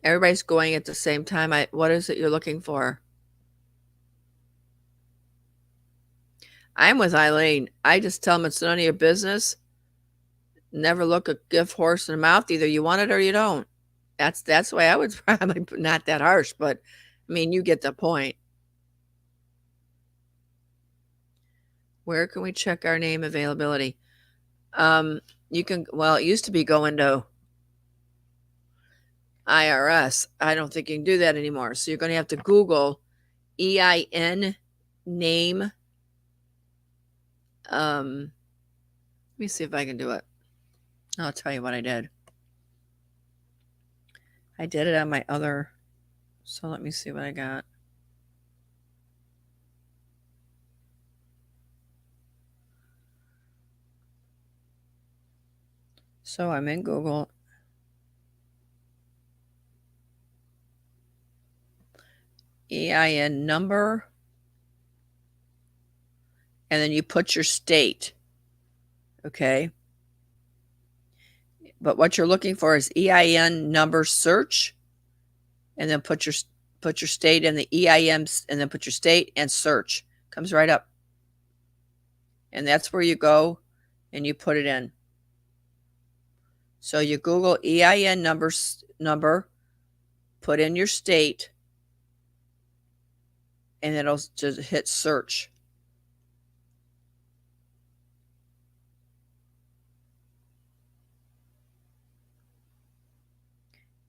Everybody's going at the same time. What is it you're looking for? I'm with Eileen. I just tell them it's none of your business. Never look a gift horse in the mouth. Either you want it or you don't. That's the way I would, probably not that harsh, but I mean, you get the point. Where can we check our name availability? You can, well, it used to be go into IRS. I don't think you can do that anymore. So you're going to have to Google EIN name. Let me see if I can do it. I'll tell you what I did. I did it on my other, so let me see what I got. So I'm in Google. EIN number. And then you put your state. Okay. But what you're looking for is EIN number search, and then put your state in the EIN, and then put your state and search. Comes right up. And that's where you go and you put it in. So you Google EIN number, put in your state, and it'll just hit search.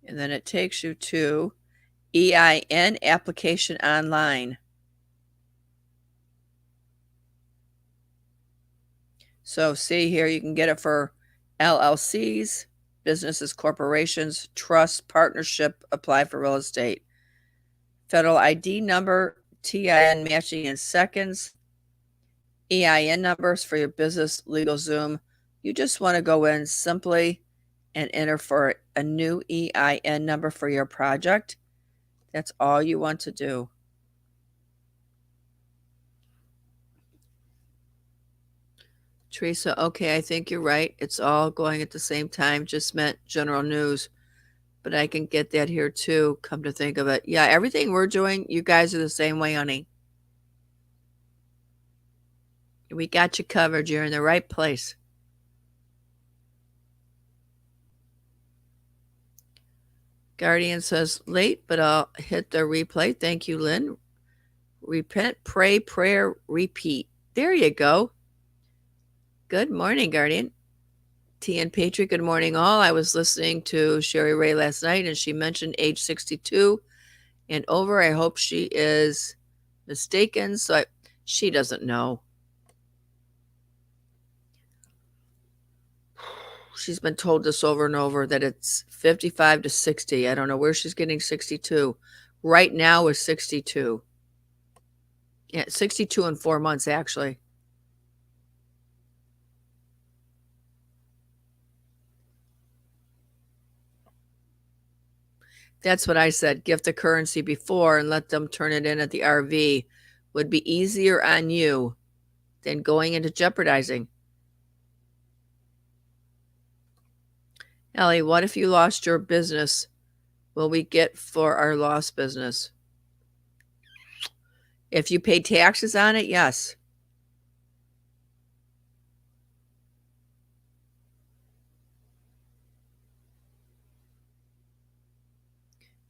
And then it takes you to EIN application online. So see here, you can get it for LLCs, businesses, corporations, trust, partnership, apply for real estate. Federal ID number, TIN matching in seconds, EIN numbers for your business, LegalZoom. You just want to go in simply and enter for a new EIN number for your project. That's all you want to do. Teresa, okay, I think you're right. It's all going at the same time, just meant general news. But I can get that here too, come to think of it. Yeah, everything we're doing, you guys are the same way, honey. We got you covered. You're in the right place. Guardian says, late, but I'll hit the replay. Thank you, Lynn. Repent, pray, prayer, repeat. There you go. Good morning, Guardian. T and Patriot, good morning, all. I was listening to Sherry Ray last night, and she mentioned age 62 and over. I hope she is mistaken. So she doesn't know. She's been told this over and over that it's 55 to 60. I don't know where she's getting 62. Right now is 62. Yeah, 62 in 4 months, actually. That's what I said. Gift the currency before and let them turn it in at the RV would be easier on you than going into jeopardizing. Ellie, what if you lost your business? Will we get for our lost business? If you pay taxes on it, yes.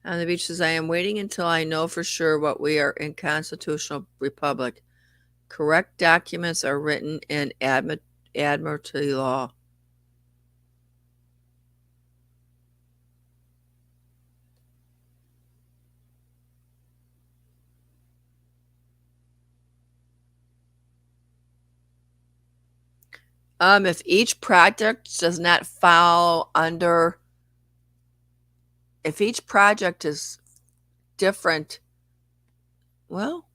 On the beach says, I am waiting until I know for sure what we are in constitutional republic. Correct documents are written in admiralty law. If each project does not fall under, if each project is different, well,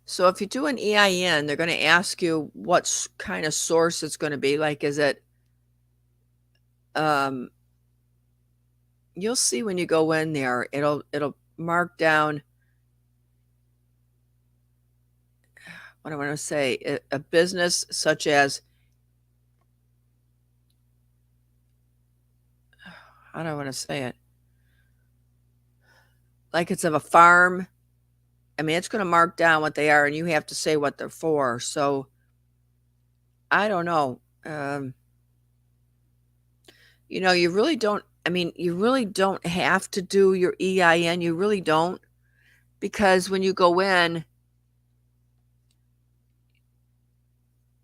so if you do an EIN, they're going to ask you what kind of source it's going to be. Like, is it, you'll see when you go in there, it'll mark down, what I want to say, a business such as, how do I want to say it? Like it's of a farm. I mean, it's going to mark down what they are, and you have to say what they're for. So I don't know. You really don't. I mean, you really don't have to do your EIN. You really don't, because when you go in,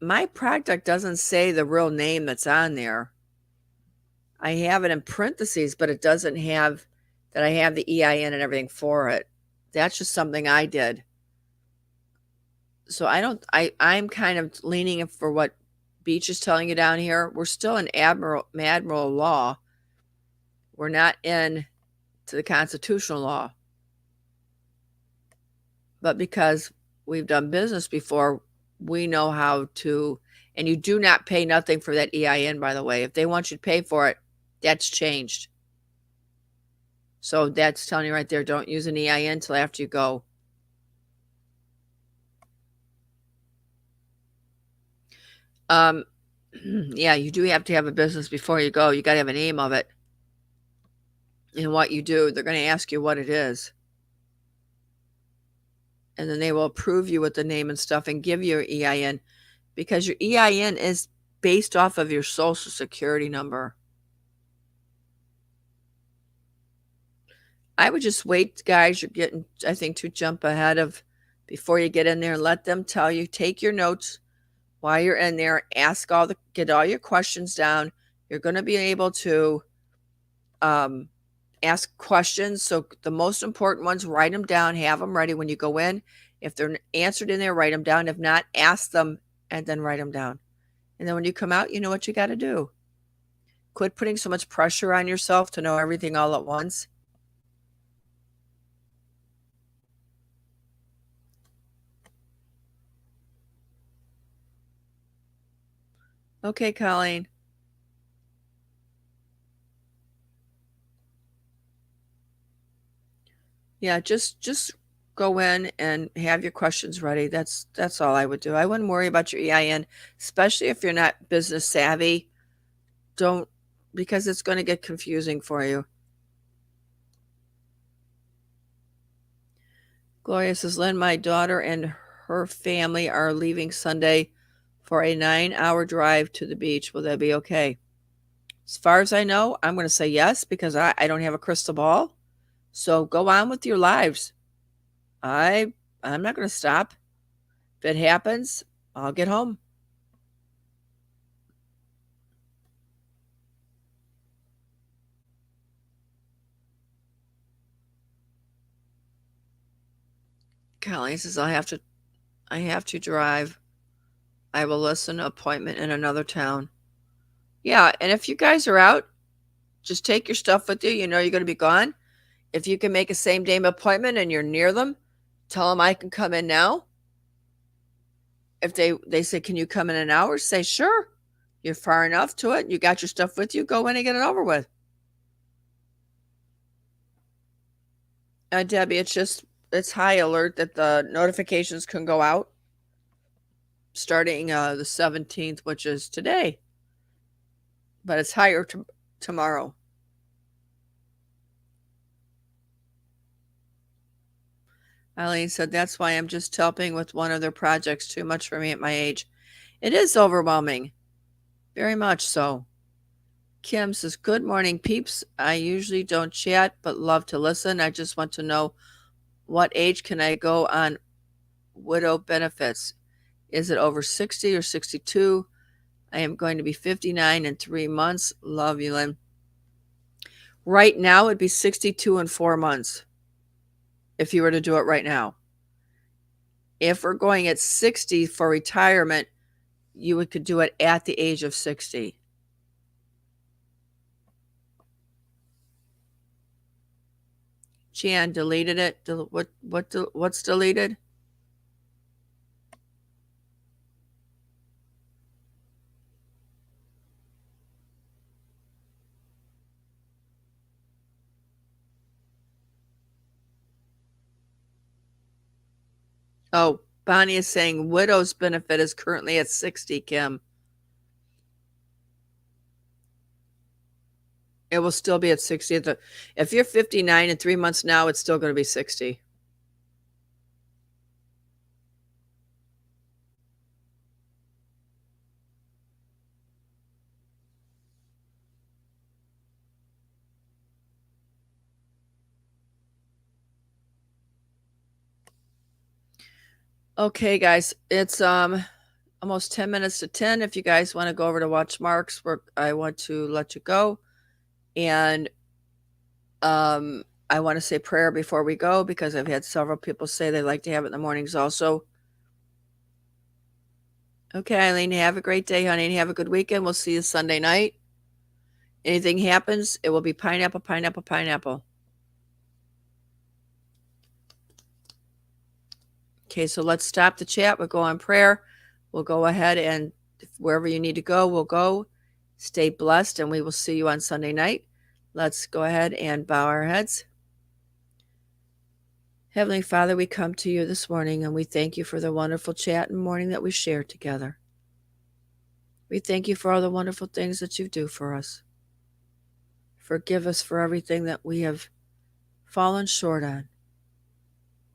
my project doesn't say the real name that's on there. I have it in parentheses, but it doesn't have that I have the EIN and everything for it. That's just something I did. So I'm kind of leaning for what Beach is telling you down here. We're still in admiral law. We're not in to the constitutional law. But because we've done business before, we know how to, and you do not pay nothing for that EIN, by the way. If they want you to pay for it, that's changed. So that's telling you right there, don't use an EIN until after you go. Um, yeah, you do have to have a business before you go. You got to have a name of it and what you do. They're going to ask you what it is. And then they will approve you with the name and stuff and give you your EIN because your EIN is based off of your social security number. I would just wait, guys. You're getting, I think, to jump ahead of before you get in there. Let them tell you. Take your notes while you're in there. Get all your questions down. You're going to be able to ask questions. So the most important ones, write them down. Have them ready when you go in. If they're answered in there, write them down. If not, ask them and then write them down. And then when you come out, you know what you got to do. Quit putting so much pressure on yourself to know everything all at once. Okay, Colleen. Yeah, just go in and have your questions ready. That's all I would do. I wouldn't worry about your EIN, especially if you're not business savvy. Don't because it's going to get confusing for you. Gloria says, Lynn, my daughter and her family are leaving Sunday for a 9-hour drive to the beach. Will that be okay? As far as I know, I'm going to say yes because I don't have a crystal ball. So go on with your lives. I'm not going to stop. If it happens, I'll get home. Colleen says, I have to drive. I will listen to appointment in another town. Yeah, and if you guys are out, just take your stuff with you. You know you're going to be gone. If you can make a same day appointment and you're near them, tell them I can come in now. If they say, can you come in an hour? Say, sure. You're far enough to it. You got your stuff with you. Go in and get it over with. Debbie, it's high alert that the notifications can go out starting the 17th, which is today. But it's higher tomorrow. Eileen said, that's why I'm just helping with one of their projects. Too much for me at my age. It is overwhelming. Very much so. Kim says, good morning, peeps. I usually don't chat, but love to listen. I just want to know what age can I go on widow benefits? Is it over 60 or 62? I am going to be 59 in 3 months. Love you, Lynn. Right now, it'd be 62 in 4 months if you were to do it right now. If we're going at 60 for retirement, you could do it at the age of 60. Jan deleted it. What's deleted? Oh, Bonnie is saying widow's benefit is currently at 60, Kim. It will still be at 60. If you're 59 in 3 months now, it's still going to be 60. Okay, guys, it's almost 10 minutes to 10. If you guys want to go over to watch Mark's work, I want to let you go. And I want to say prayer before we go because I've had several people say they like to have it in the mornings also. Okay, Eileen, have a great day, honey, and have a good weekend. We'll see you Sunday night. Anything happens, it will be pineapple, pineapple, pineapple. Okay, so let's stop the chat. We'll go on prayer. We'll go ahead and wherever you need to go, we'll go. Stay blessed, and we will see you on Sunday night. Let's go ahead and bow our heads. Heavenly Father, we come to you this morning, and we thank you for the wonderful chat and morning that we shared together. We thank you for all the wonderful things that you do for us. Forgive us for everything that we have fallen short on.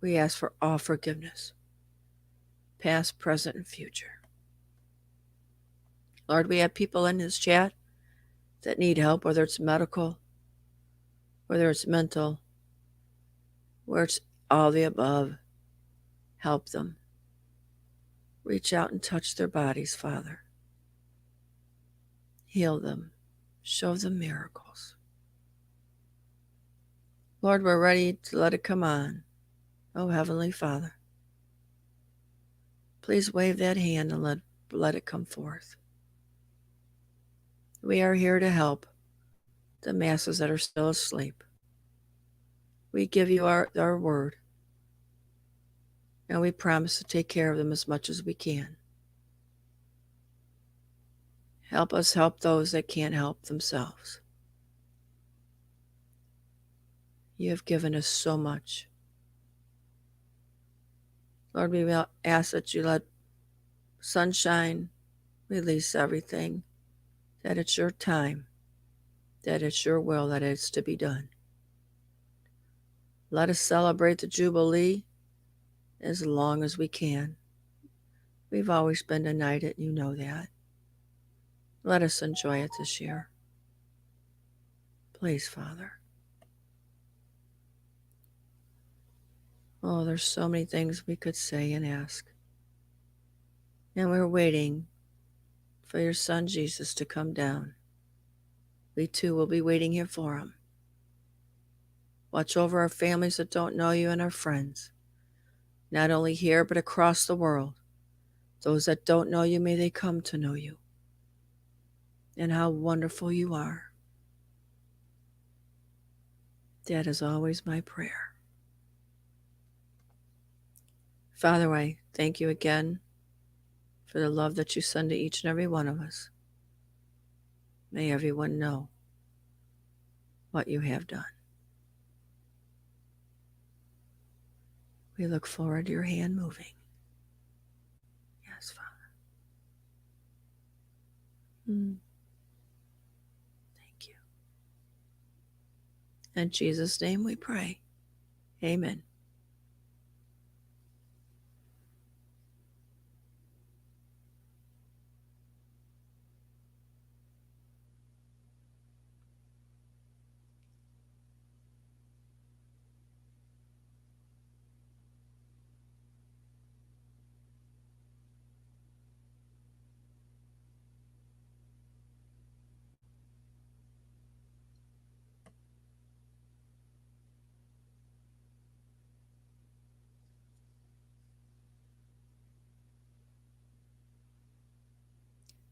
We ask for all forgiveness, past, present, and future. Lord, we have people in this chat that need help, whether it's medical, whether it's mental, where it's all the above. Help them. Reach out and touch their bodies, Father. Heal them. Show them miracles. Lord, we're ready to let it come on. Oh, Heavenly Father, please wave that hand and let it come forth. We are here to help the masses that are still asleep. We give you our word, and we promise to take care of them as much as we can. Help us help those that can't help themselves. You have given us so much. Lord, we will ask that you let sunshine release everything, that it's your time, that it's your will, that it's to be done. Let us celebrate the Jubilee as long as we can. We've always been united, you know that. Let us enjoy it this year. Please, Father. Oh, there's so many things we could say and ask. And we're waiting for your Son Jesus to come down. We too will be waiting here for him. Watch over our families that don't know you and our friends, not only here but across the world. Those that don't know you, may they come to know you and how wonderful you are. That is always my prayer. Father, I thank you again for the love that you send to each and every one of us. May everyone know what you have done. We look forward to your hand moving. Yes, Father. Thank you. In Jesus' name we pray. Amen.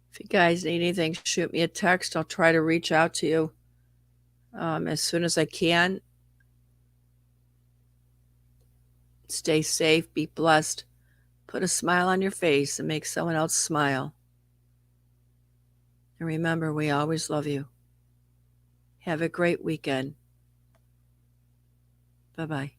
If you guys need anything, shoot me a text. I'll try to reach out to you as soon as I can. Stay safe, be blessed, put a smile on your face and make someone else smile. And remember, we always love you. Have a great weekend. Bye-bye.